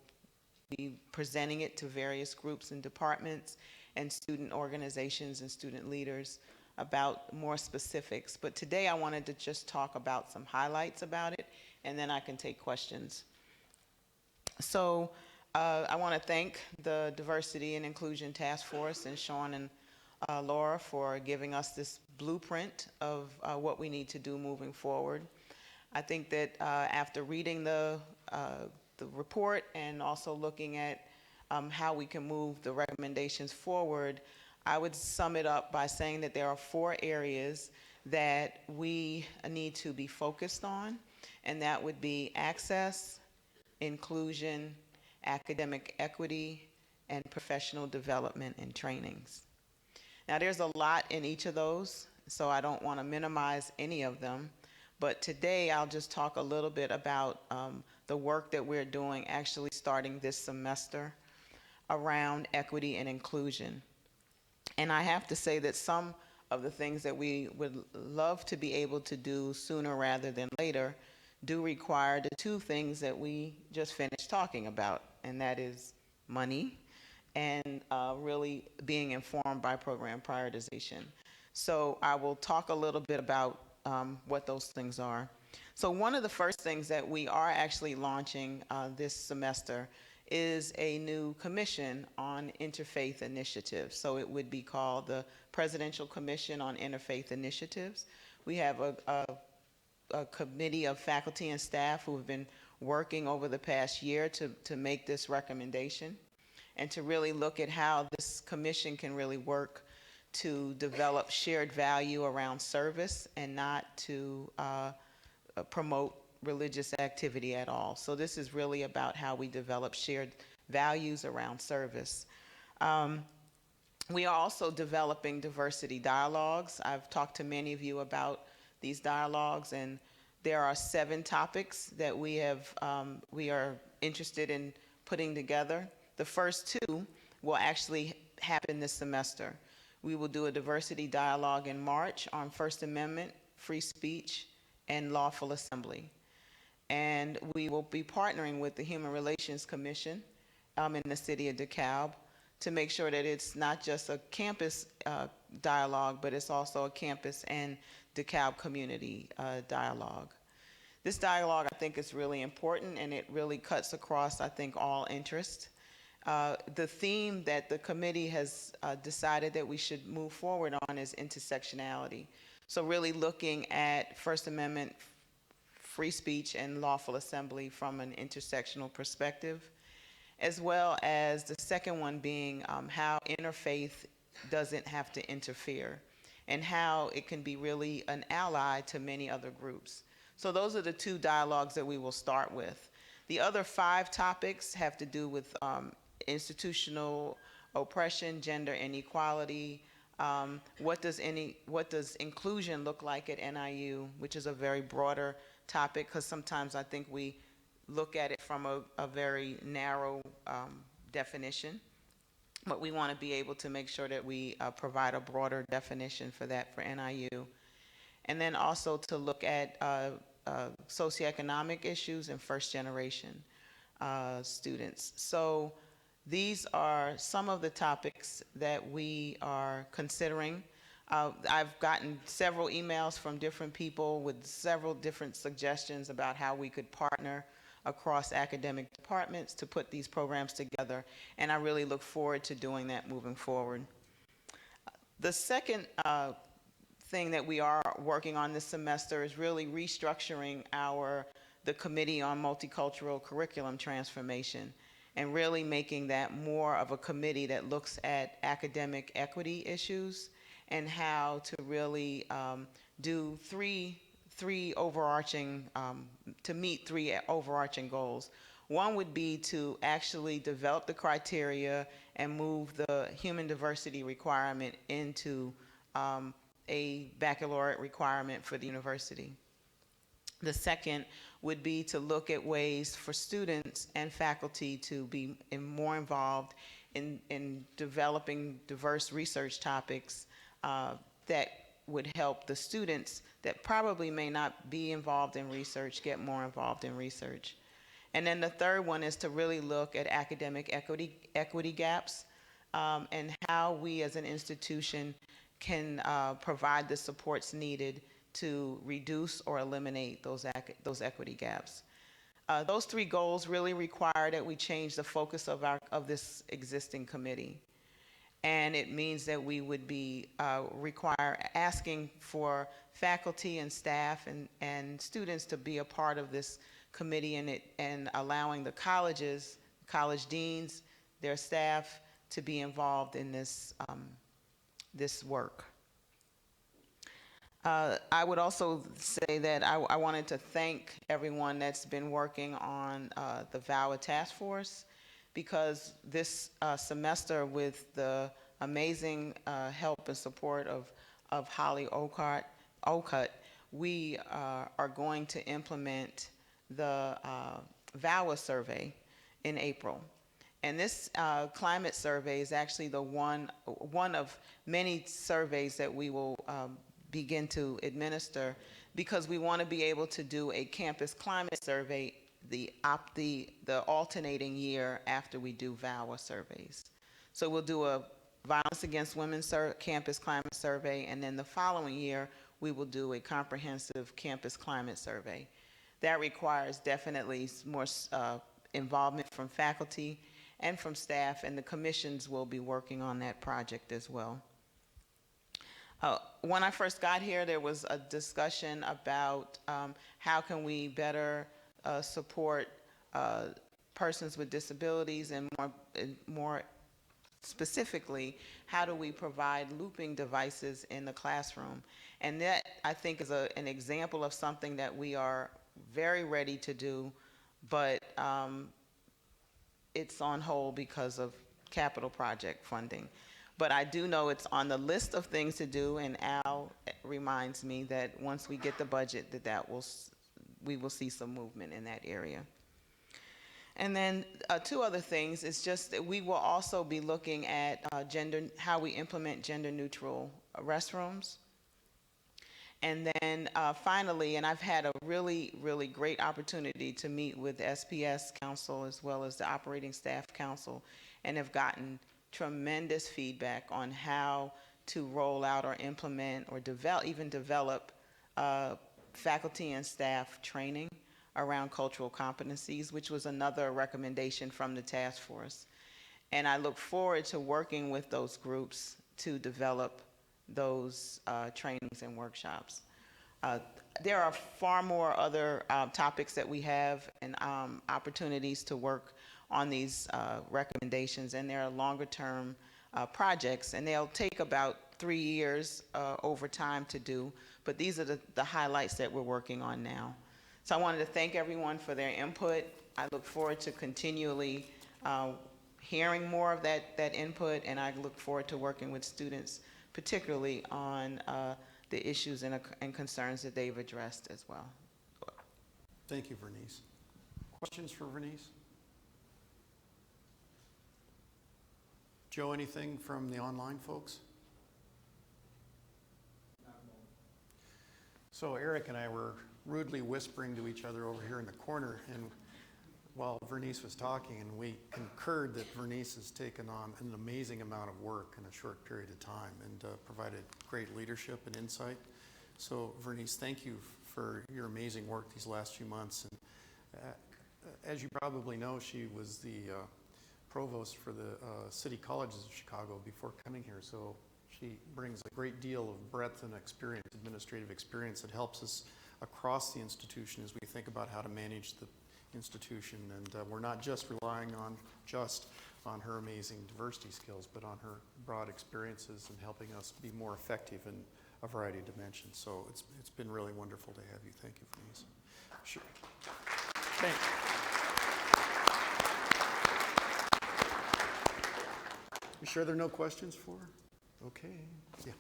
be presenting it to various groups and departments and student organizations and student leaders about more specifics. But today I wanted to just talk about some highlights about it, and then I can take questions. So I want to thank the Diversity and Inclusion Task Force and Sean and Laura for giving us this blueprint of what we need to do moving forward. I think that after reading the report and also looking at how we can move the recommendations forward, I would sum it up by saying that there are 4 areas that we need to be focused on, and that would be access, inclusion, academic equity, and professional development and trainings. Now, there's a lot in each of those, so I don't want to minimize any of them, but today I'll just talk a little bit about the work that we're doing actually starting this semester around equity and inclusion. And I have to say that some of the things that we would love to be able to do sooner rather than later do require the 2 things that we just finished talking about, and that is money and really being informed by program prioritization. So I will talk a little bit about what those things are. So one of the first things that we are actually launching this semester is a new commission on interfaith initiatives. So it would be called the Presidential Commission on Interfaith Initiatives. We have a committee of faculty and staff who have been working over the past year to make this recommendation and to really look at how this commission can really work to develop shared value around service and not to promote religious activity at all. So this is really about how we develop shared values around service. We are also developing diversity dialogues. I've talked to many of you about these dialogues, and there are 7 topics that we are interested in putting together. The first 2 will actually happen this semester. We will do a diversity dialogue in March on First Amendment, free speech, and lawful assembly. And we will be partnering with the Human Relations Commission in the city of DeKalb to make sure that it's not just a campus dialogue, but it's also a campus and DeKalb community dialogue. This dialogue, I think, is really important, and it really cuts across, I think, all interests. The theme that the committee has decided that we should move forward on is intersectionality. So really looking at First Amendment, free speech, and lawful assembly from an intersectional perspective, as well as the second one being how interfaith doesn't have to interfere and how it can be really an ally to many other groups. So those are the 2 dialogues that we will start with. The other 5 topics have to do with institutional oppression, gender inequality, what does inclusion look like at NIU, which is a very broader topic, because sometimes I think we look at it from a very narrow definition, but we want to be able to make sure that we provide a broader definition for that for NIU. And then also to look at socioeconomic issues and first generation students. So these are some of the topics that we are considering. I've gotten several emails from different people with several different suggestions about how we could partner across academic departments to put these programs together, and I really look forward to doing that moving forward. The second thing that we are working on this semester is really restructuring the Committee on Multicultural Curriculum Transformation and really making that more of a committee that looks at academic equity issues and how to really do to meet three overarching goals. One would be to actually develop the criteria and move the human diversity requirement into a baccalaureate requirement for the university. The second would be to look at ways for students and faculty to be more involved in developing diverse research topics that would help the students that probably may not be involved in research get more involved in research. And then the third one is to really look at academic equity gaps and how we as an institution can provide the supports needed to reduce or eliminate those equity gaps. Those three goals really require that we change the focus of this existing committee. And it means that we would be asking for faculty and staff and students to be a part of this committee and allowing the colleges, college deans, their staff to be involved in this work. I would also say that I wanted to thank everyone that's been working on the VAWA task force, because this semester, with the amazing help and support of Holly Olcott, we are going to implement the VAWA survey in April. And this climate survey is actually the one of many surveys that we will begin to administer, because we want to be able to do a campus climate survey the alternating year after we do VAWA surveys. So we'll do a Violence Against Women campus climate survey, and then the following year we will do a comprehensive campus climate survey. That requires definitely more involvement from faculty and from staff, and the commissions will be working on that project as well. When I first got here, there was a discussion about how can we better support persons with disabilities, and more specifically, how do we provide looping devices in the classroom? And that, I think, is an example of something that we are very ready to do, but it's on hold because of capital project funding. But I do know it's on the list of things to do, and Al reminds me that once we get the budget, we will see some movement in that area. And then two other things is just that we will also be looking at how we implement gender-neutral restrooms. And then finally, and I've had a really, really great opportunity to meet with the SPS Council as well as the Operating Staff Council, and have gotten tremendous feedback on how to roll out or implement or develop faculty and staff training around cultural competencies, which was another recommendation from the task force. And I look forward to working with those groups to develop those trainings and workshops. There are far more other topics that we have and opportunities to work on these recommendations, and they're longer term projects, and they'll take about 3 years over time to do, but these are the highlights that we're working on now. So I wanted to thank everyone for their input. I look forward to continually hearing more of that input, and I look forward to working with students, particularly on the issues and concerns that they've addressed as well. Thank you, Vernice. Questions for Vernice? Joe, anything from the online folks? So Eric and I were rudely whispering to each other over here in the corner, and while Vernice was talking, and we concurred that Vernice has taken on an amazing amount of work in a short period of time and provided great leadership and insight. So Vernice, thank you for your amazing work these last few months. And as you probably know, she was the provost for the city colleges of Chicago before coming here. So she brings a great deal of breadth and experience, administrative experience, that helps us across the institution as we think about how to manage the institution. And we're not just relying on her amazing diversity skills, but on her broad experiences and helping us be more effective in a variety of dimensions. So it's been really wonderful to have you. Thank you, Vernice. Sure. Thanks. You sure there are no questions for her? Okay. Yeah.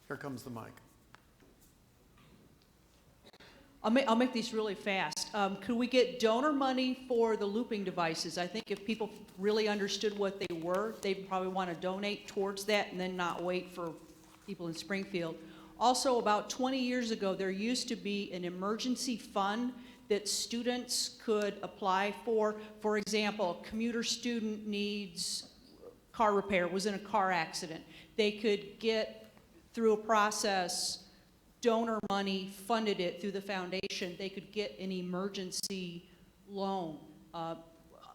Here comes the mic. I'll make these really fast. Could we get donor money for the looping devices? I think if people really understood what they were, they'd probably want to donate towards that and then not wait for people in Springfield. Also, about 20 years ago, there used to be an emergency fund that students could apply for. For example, a commuter student needs car repair, was in a car accident. They could get through a process, donor money funded it through the foundation. They could get an emergency loan. A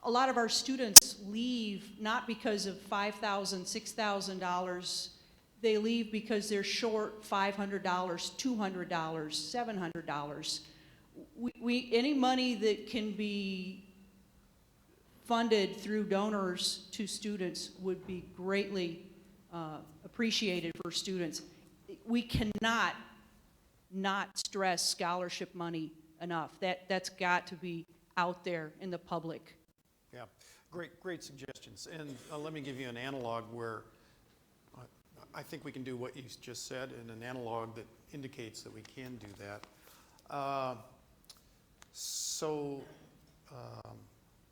lot of our students leave not because of $5,000, $6,000. They leave because they're short $500, $200, $700. Any money that can be funded through donors to students would be greatly appreciated for students. We cannot not stress scholarship money enough. That's got to be out there in the public. Yeah, great suggestions. And let me give you an analog where I think we can do what you just said, and an analog that indicates that we can do that.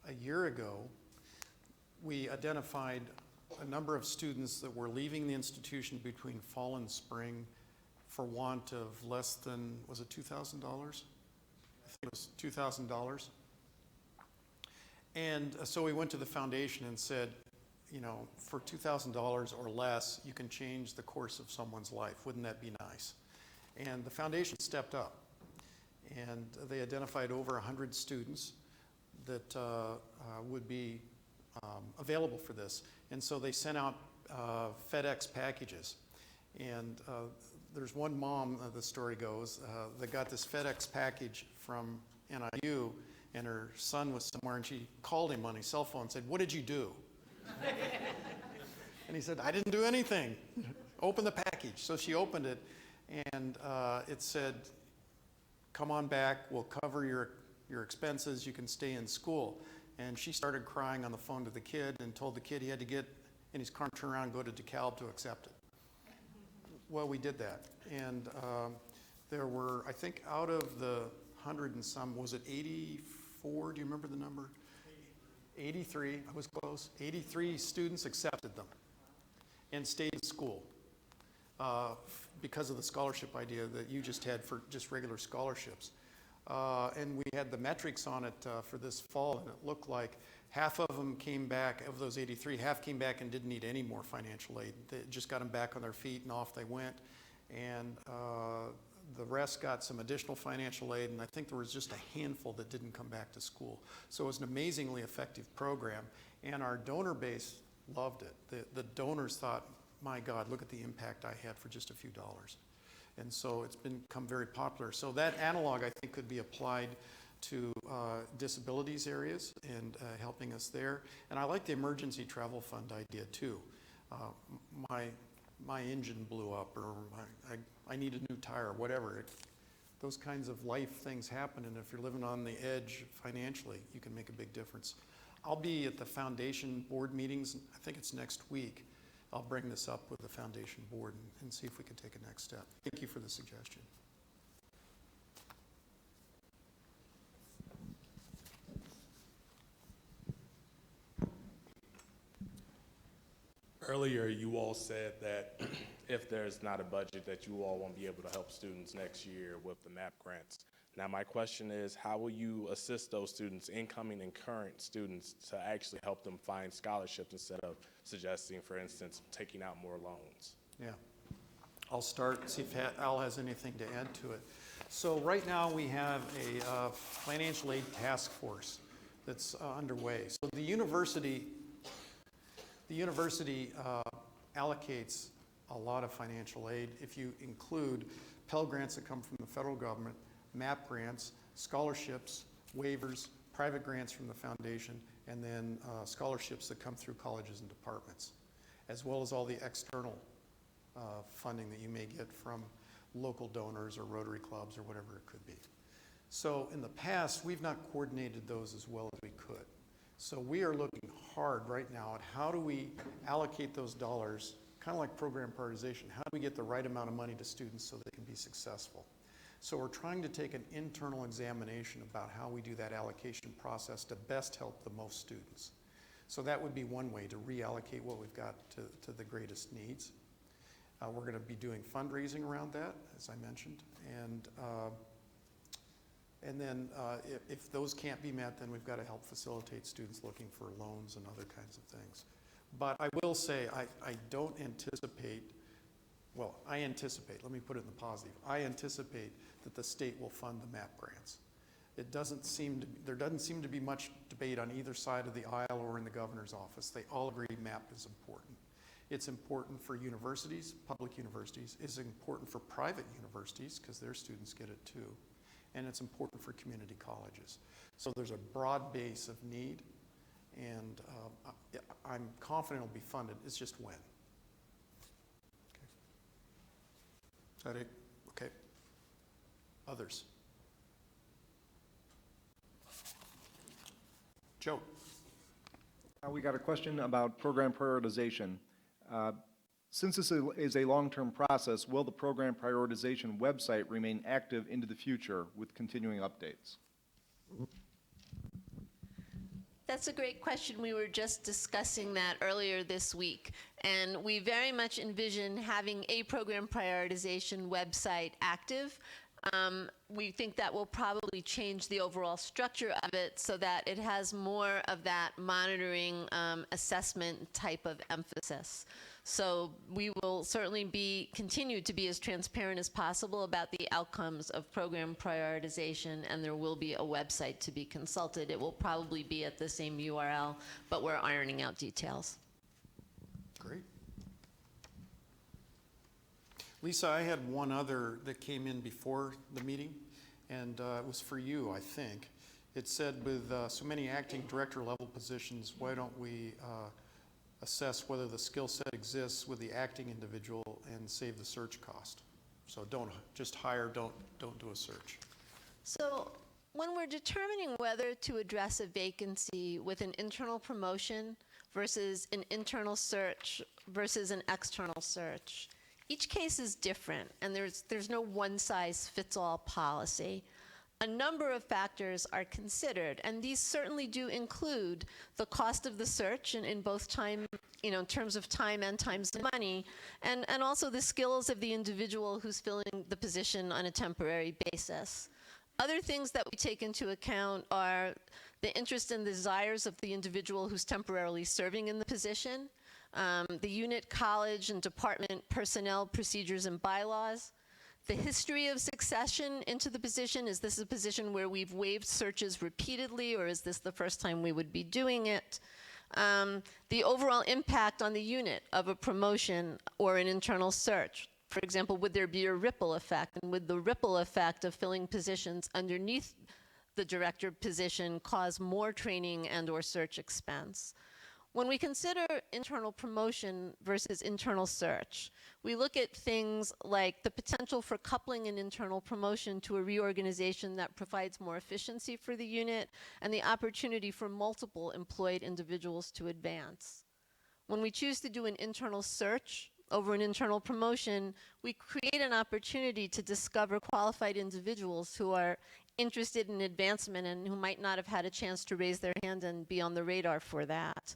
A year ago, we identified a number of students that were leaving the institution between fall and spring for want of less than, was it $2,000? I think it was $2,000. And so we went to the foundation and said, you know, for $2,000 or less, you can change the course of someone's life. Wouldn't that be nice? And the foundation stepped up, and they identified over 100 students that would be available for this. And so they sent out FedEx packages. And there's one mom, the story goes, that got this FedEx package from NIU, and her son was somewhere, and she called him on his cell phone and said, "What did you do?" And he said, "I didn't do anything. Open the package." So she opened it, and it said, "Come on back, we'll cover your expenses, you can stay in school." And she started crying on the phone to the kid and told the kid he had to get in his car and turn around and go to DeKalb to accept it. Well, we did that. And there were, I think, out of the 100 and some, was it 84? Do you remember the number? 83, I was close. 83 students accepted them and stayed in school because of the scholarship idea that you just had for just regular scholarships. And we had the metrics on it for this fall, and it looked like half of them came back, of those 83, half came back and didn't need any more financial aid. They just got them back on their feet, and off they went. And the rest got some additional financial aid, and I think there was just a handful that didn't come back to school. So it was an amazingly effective program, and our donor base loved it. The donors thought, my God, look at the impact I had for just a few dollars. And so it's become very popular. So that analog, I think, could be applied to disabilities areas and helping us there. And I like the emergency travel fund idea too. My engine blew up, or I need a new tire, whatever. Those kinds of life things happen, and if you're living on the edge financially, you can make a big difference. I'll be at the foundation board meetings, I think it's next week. I'll bring this up with the foundation board and see if we can take a next step. Thank you for the suggestion. Earlier, you all said that if there's not a budget, that you all won't be able to help students next year with the MAP grants. Now, my question is, how will you assist those students, incoming and current students, to actually help them find scholarships instead of suggesting, for instance, taking out more loans? Yeah. I'll start, see if Al has anything to add to it. So right now we have a financial aid task force that's underway. So the university allocates a lot of financial aid. If you include Pell Grants that come from the federal government, MAP grants, scholarships, waivers, private grants from the foundation, and then scholarships that come through colleges and departments, as well as all the external funding that you may get from local donors or Rotary clubs or whatever it could be. So in the past, we've not coordinated those as well as we could. So we are looking hard right now at how do we allocate those dollars, kind of like program prioritization, how do we get the right amount of money to students so they can be successful? So we're trying to take an internal examination about how we do that allocation process to best help the most students. So that would be one way to reallocate what we've got to the greatest needs. We're going to be doing fundraising around that, as I mentioned, and then if those can't be met, then we've got to help facilitate students looking for loans and other kinds of things. But I will say I don't anticipate, well, I anticipate, let me put it in the positive, I anticipate that the state will fund the MAP grants. There doesn't seem to be much debate on either side of the aisle or in the governor's office. They all agree MAP is important. It's important for universities, public universities. It's important for private universities because their students get it too. And it's important for community colleges. So there's a broad base of need, and I'm confident it'll be funded. It's just when. Okay. Is that it? Okay. Others? Joe. We got a question about program prioritization. Since this is a long-term process, will the program prioritization website remain active into the future with continuing updates? That's a great question. We were just discussing that earlier this week. And we very much envision having a program prioritization website active. We think that will probably change the overall structure of it so that it has more of that monitoring assessment type of emphasis. So we will certainly continue to be as transparent as possible about the outcomes of program prioritization, and there will be a website to be consulted. It will probably be at the same URL, but we're ironing out details. Great. Lisa, I had one other that came in before the meeting, and it was for you, I think. It said, with so many acting director level positions, why don't we assess whether the skill set exists with the acting individual and save the search cost? So don't just hire, don't do a search. So when we're determining whether to address a vacancy with an internal promotion versus an internal search versus an external search, each case is different, and there's no one-size-fits-all policy. A number of factors are considered, and these certainly do include the cost of the search in both time, in terms of time and times and money, and also the skills of the individual who's filling the position on a temporary basis. Other things that we take into account are the interest and desires of the individual who's temporarily serving in the position, the unit, college, and department personnel, procedures, and bylaws, the history of succession into the position. Is this a position where we've waived searches repeatedly, or is this the first time we would be doing it? The overall impact on the unit of a promotion or an internal search. For example, would there be a ripple effect? And would the ripple effect of filling positions underneath the director position cause more training and or search expense? When we consider internal promotion versus internal search, we look at things like the potential for coupling an internal promotion to a reorganization that provides more efficiency for the unit and the opportunity for multiple employed individuals to advance. When we choose to do an internal search over an internal promotion, we create an opportunity to discover qualified individuals who are interested in advancement and who might not have had a chance to raise their hand and be on the radar for that.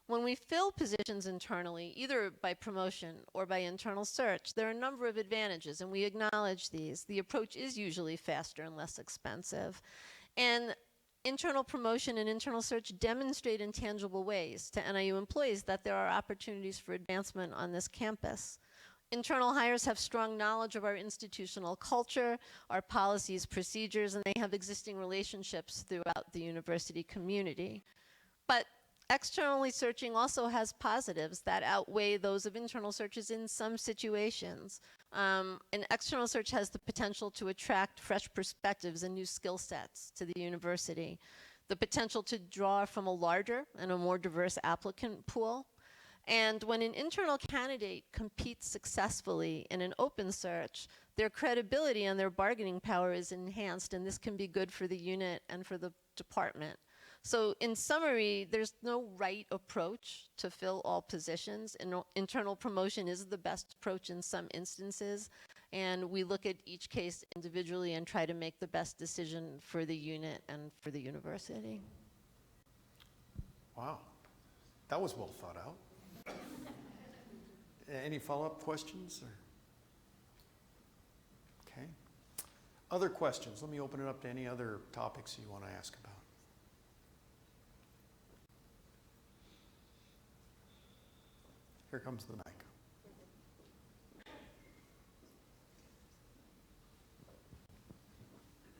When we fill positions internally, either by promotion or by internal search, there are a number of advantages, and we acknowledge these. The approach is usually faster and less expensive. And internal promotion and internal search demonstrate in tangible ways to NIU employees that there are opportunities for advancement on this campus. Internal hires have strong knowledge of our institutional culture, our policies, procedures, and they have existing relationships throughout the university community. But externally searching also has positives that outweigh those of internal searches in some situations. An external search has the potential to attract fresh perspectives and new skill sets to the university, the potential to draw from a larger and a more diverse applicant pool. And when an internal candidate competes successfully in an open search, their credibility and their bargaining power is enhanced, and this can be good for the unit and for the department. So in summary, there's no right approach to fill all positions. Internal promotion is the best approach in some instances, and we look at each case individually and try to make the best decision for the unit and for the university. Wow, that was well thought out. Any follow-up questions? Okay. Other questions? Let me open it up to any other topics you want to ask about. Here comes the mic.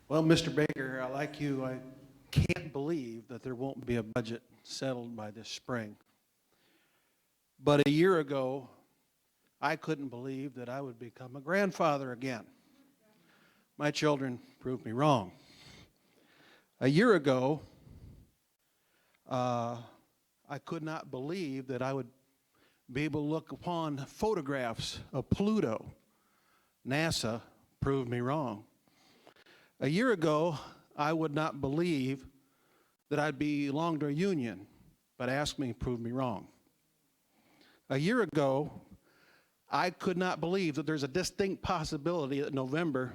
Well, Mr. Baker, like you, I can't believe that there won't be a budget settled by this spring. But a year ago, I couldn't believe that I would become a grandfather again. My children proved me wrong. A year ago, I could not believe that I would be able to look upon photographs of Pluto. NASA proved me wrong. A year ago, I would not believe that I'd belong to a union, but Ask Me proved me wrong. A year ago, I could not believe that there's a distinct possibility that in November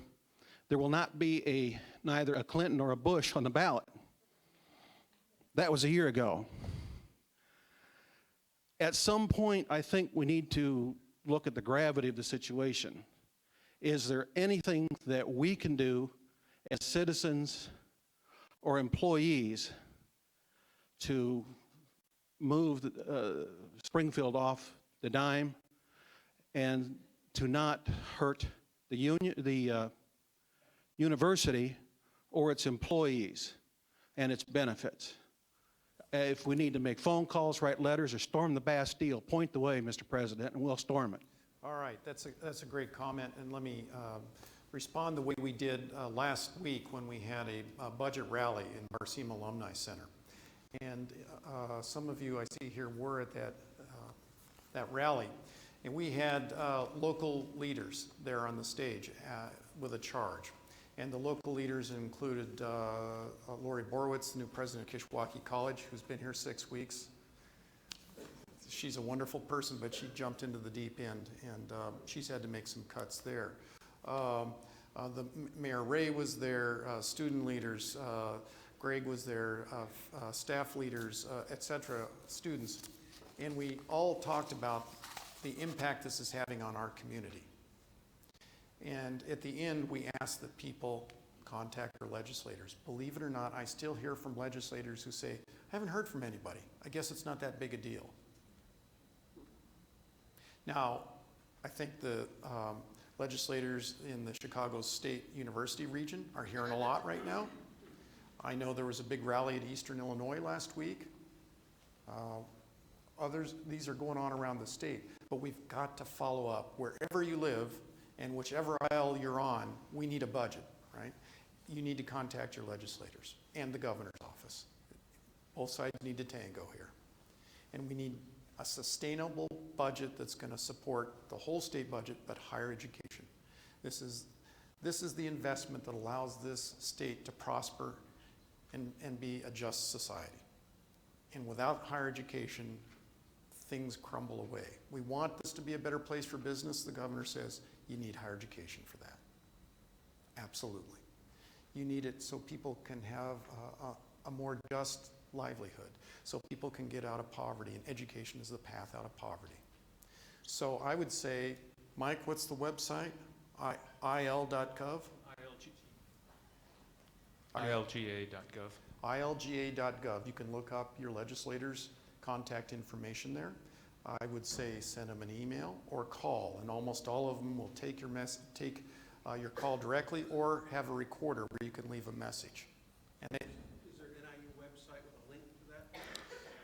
there will not be neither a Clinton or a Bush on the ballot. That was a year ago. At some point, I think we need to look at the gravity of the situation. Is there anything that we can do as citizens or employees to move Springfield off the dime and to not hurt the university or its employees and its benefits? If we need to make phone calls, write letters, or storm the Bastille, point the way, Mr. President, and we'll storm it. All right, that's a great comment, and let me respond the way we did last week when we had a budget rally in Barceme Alumni Center. And some of you I see here were at that rally. And we had local leaders there on the stage with a charge. And the local leaders included Lori Borowitz, the new president of Kishwaukee College, who's been here 6 weeks. She's a wonderful person, but she jumped into the deep end, and she's had to make some cuts there. The Mayor Ray was there, student leaders, Greg was there, staff leaders, etc., students. And we all talked about the impact this is having on our community. And at the end, we asked that people contact their legislators. Believe it or not, I still hear from legislators who say, I haven't heard from anybody. I guess it's not that big a deal. Now, I think the legislators in the Chicago State University region are hearing a lot right now. I know there was a big rally at Eastern Illinois last week. These are going on around the state. But we've got to follow up. Wherever you live, and whichever aisle you're on, we need a budget, right? You need to contact your legislators and the governor's office. Both sides need to tango here. And we need a sustainable budget that's going to support the whole state budget, but higher education. This is the investment that allows this state to prosper and be a just society. And without higher education, things crumble away. We want this to be a better place for business. The governor says, you need higher education for that. Absolutely. You need it so people can have a more just livelihood so people can get out of poverty, and education is the path out of poverty. So I would say, Mike, what's the website? il.gov? ilga.gov. ilga.gov. You can look up your legislators' contact information there. I would say send them an email or call, and almost all of them will take your your call directly or have a recorder where you can leave a message. And Is there an NIU website with a link to that?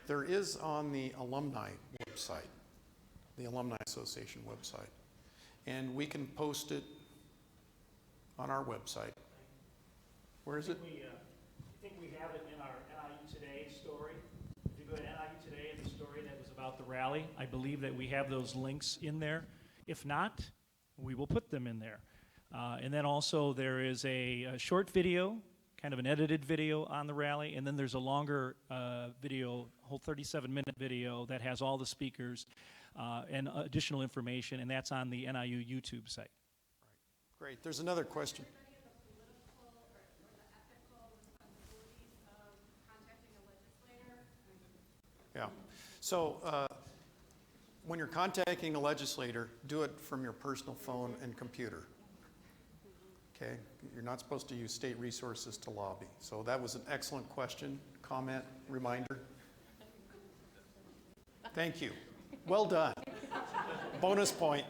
there is on the alumni website, the Alumni Association website, and we can post it on our website. Where is it? I think we have it in our NIU Today story. If you go to NIU Today and the story that was about the rally, I believe that we have those links in there. If not, we will put them in there. And then also there is a short video, kind of an edited video on the rally, and then there's a longer video, whole 37-minute video that has all the speakers and additional information, and that's on the NIU YouTube site. Great. There's another question. Yeah. So when you're contacting a legislator, do it from your personal phone and computer. Okay? You're not supposed to use state resources to lobby. So that was an excellent question, comment, reminder. Thank you. Well done. Bonus point.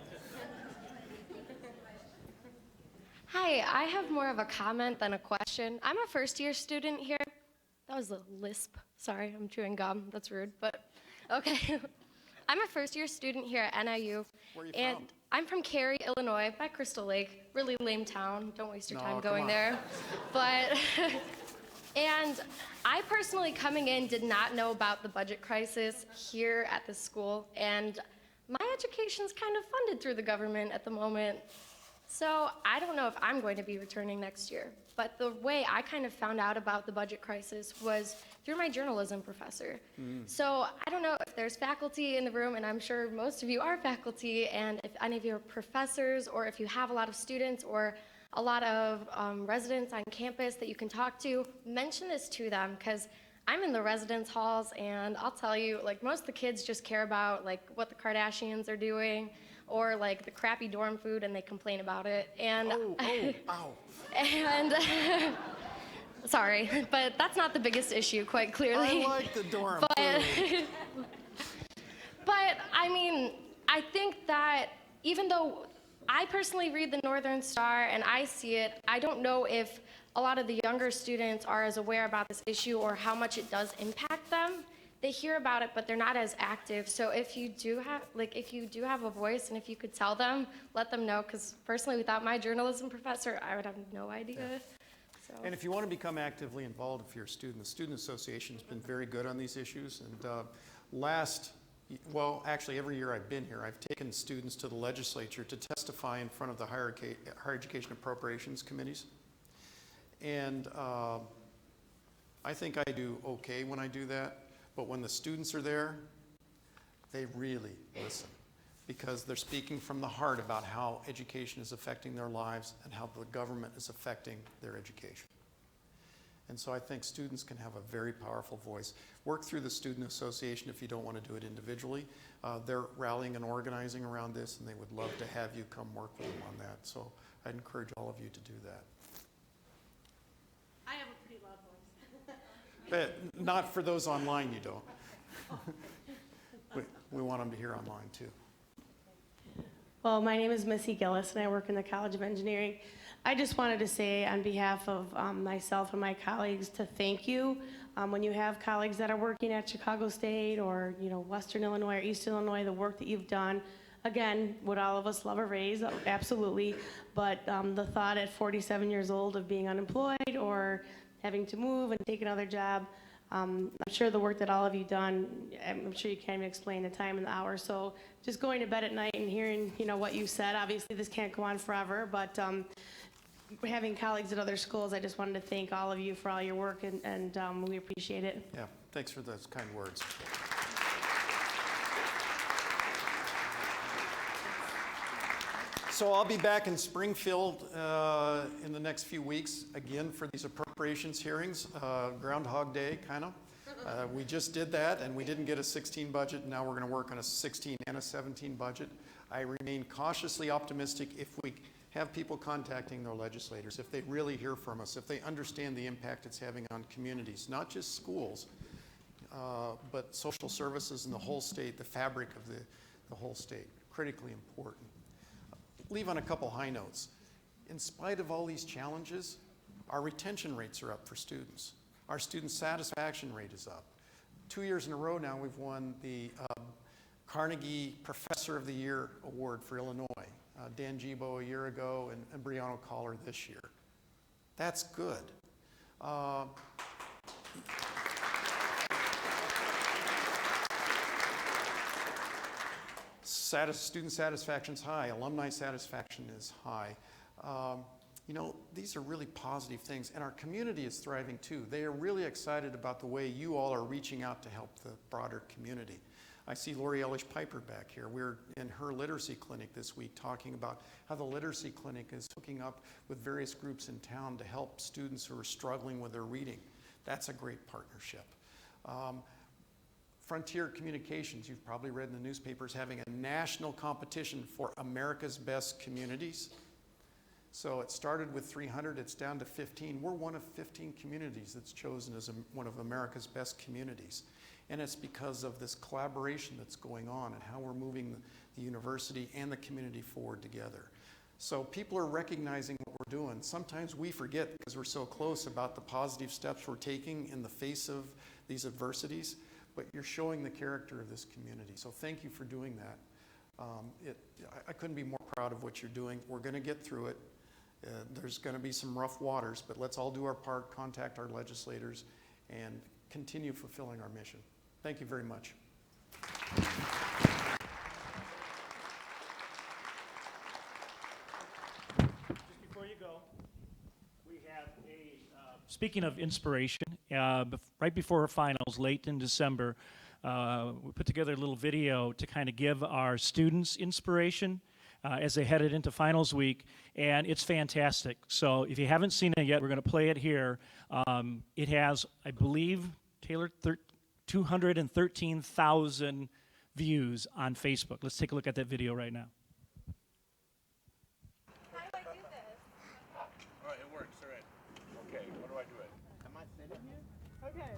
Hi, I have more of a comment than a question. I'm a first-year student here. That was a lisp. Sorry, I'm chewing gum. That's rude, but okay. I'm a first-year student here at NIU. Where are you and from? I'm from Cary, Illinois, by Crystal Lake. Really lame town. Don't waste your time come going on. there. But, and I personally, coming in, did not know about the budget crisis here at the school. And my education's kind of funded through the government at the moment. So I don't know if I'm going to be returning next year, but the way I kind of found out about the budget crisis was through my journalism professor. So I don't know if there's faculty in the room, and I'm sure most of you are faculty, and if any of you are professors, or if you have a lot of students or a lot of residents on campus that you can talk to, mention this to them, because I'm in the residence halls, and I'll tell you, like, most of the kids just care about like what the Kardashians are doing, or like the crappy dorm food, and they complain about it. And Ow. and sorry, but that's not the biggest issue, quite clearly. I like the dorm but, food. but I mean, I think that even though I personally read the Northern Star and I see it, I don't know if a lot of the younger students are as aware about this issue or how much it does impact them. They hear about it, but they're not as active. So if you do have a voice, and if you could tell them, let them know. Because personally, without my journalism professor, I would have no idea. Yeah. So. And if you want to become actively involved, if you're a student, the Student Association has been very good on these issues. And actually every year I've been here, I've taken students to the legislature to testify in front of the higher education appropriations committees. And I think I do okay when I do that. But when the students are there, they really listen, because they're speaking from the heart about how education is affecting their lives and how the government is affecting their education. And so I think students can have a very powerful voice. Work through the Student Association if you don't want to do it individually. They're rallying and organizing around this, and they would love to have you come work with them on that. So I'd encourage all of you to do that. I have a pretty loud voice. But not for those online, you don't. We want them to hear online too. Well, my name is Missy Gillis, and I work in the College of Engineering. I just wanted to say on behalf of myself and my colleagues to thank you. When you have colleagues that are working at Chicago State or Western Illinois or Eastern Illinois, the work that you've done, again, would all of us love a raise? Absolutely. But the thought at 47 years old of being unemployed or having to move and take another job, I'm sure the work that all of you done, I'm sure you can't even explain the time and the hour. So just going to bed at night and hearing, what you said, obviously this can't go on forever, but having colleagues at other schools, I just wanted to thank all of you for all your work, and we appreciate it. Yeah, thanks for those kind words. So I'll be back in Springfield in the next few weeks, again, for these appropriations hearings, Groundhog Day, kind of. We just did that, and we didn't get a 16 budget. Now we're going to work on a 16 and a 17 budget. I remain cautiously optimistic if we have people contacting their legislators, if they really hear from us, if they understand the impact it's having on communities, not just schools, but social services in the whole state, the fabric of the whole state, critically important. Leave on a couple high notes. In spite of all these challenges, our retention rates are up for students. Our student satisfaction rate is up. 2 years in a row now, we've won the Carnegie Professor of the Year Award for Illinois. Dan Gibo a year ago and Brianna Collar this year. That's good. Student satisfaction is high, alumni satisfaction is high. You know, these are really positive things, and our community is thriving too. They are really excited about the way you all are reaching out to help the broader community. I see Lori Ellish-Piper back here. We're in her literacy clinic this week talking about how the literacy clinic is hooking up with various groups in town to help students who are struggling with their reading. That's a great partnership. Frontier Communications, you've probably read in the newspapers, having a national competition for America's best communities. So it started with 300, it's down to 15. We're one of 15 communities that's chosen as one of America's best communities. And it's because of this collaboration that's going on and how we're moving the university and the community forward together. So people are recognizing what we're doing. Sometimes we forget because we're so close about the positive steps we're taking in the face of these adversities, but you're showing the character of this community. So thank you for doing that. I couldn't be more proud of what you're doing. We're going to get through it. There's going to be some rough waters, but let's all do our part, contact our legislators, and continue fulfilling our mission. Thank you very much. Just before you go, we have speaking of inspiration, right before our finals, late in December, we put together a little video to kind of give our students inspiration as they headed into finals week, and it's fantastic. So if you haven't seen it yet, we're going to play it here. It has, I believe, Taylor, 213,000 views on Facebook. Let's take a look at that video right now. How do I do this? All right, it works. All right. Okay, what do I do it? Am I sitting here? Okay.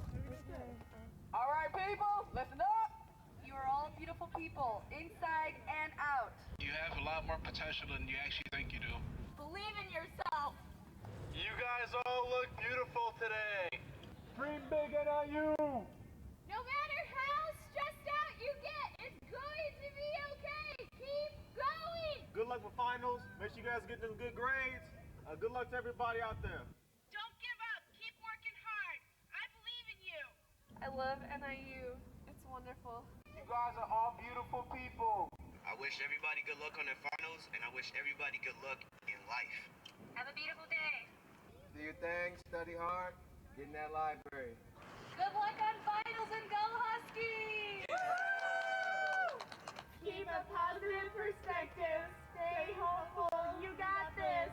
All right, people, listen up. You are all beautiful people, inside and out. You have a lot more potential than you actually think you do. Believe in yourself. You guys all look beautiful today. Dream big NIU. No matter how stressed out you get, it's going to be okay. Keep going. Good luck with finals. Make sure you guys get them good grades. Good luck to everybody out there. Don't give up. Keep working hard. I believe in you. I love NIU. It's wonderful. You guys are all beautiful people. I wish everybody good luck on their finals, and I wish everybody good luck in life. Have a beautiful day. Do your thing, study hard, get in that library. Good luck on finals and go Huskies! Keep a positive perspective. Stay hopeful. You got this.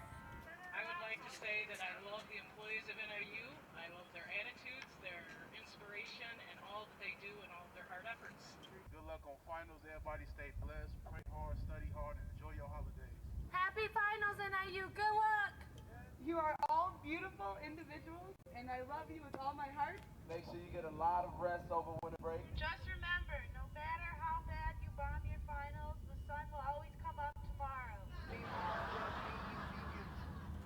I would like to say that I love the employees of NIU. I love their attitudes, their inspiration, and all that they do and all of their hard efforts. Good luck on finals. Everybody stay blessed, pray hard, study hard, and enjoy your holidays. Happy finals, NIU. Good luck. You are all beautiful individuals, and I love you with all my heart. Make sure you get a lot of rest over winter break. Just remember, no matter how bad you bomb your finals, the sun will always come up tomorrow.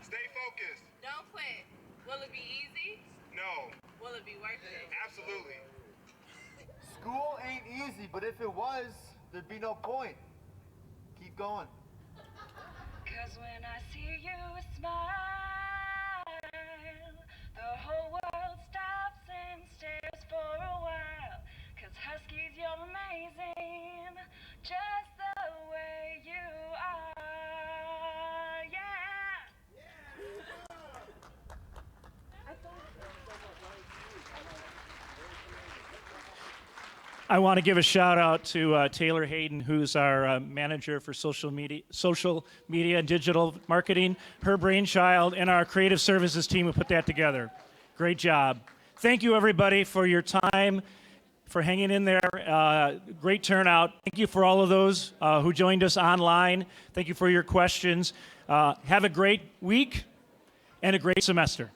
Stay focused. Don't quit. Will it be easy? No. Will it be worth it? Absolutely. School ain't easy, but if it was, there'd be no point. Keep going. 'Cause when I see you smile, the whole world stops and stares for a while. 'Cause Huskies, you're amazing, just the way you are, yeah. I want to give a shout out to Taylor Hayden, who's our manager for social media and digital marketing, her brainchild, and our creative services team who put that together. Great job. Thank you, everybody, for your time, for hanging in there. Great turnout. Thank you for all of those who joined us online. Thank you for your questions. Have a great week and a great semester.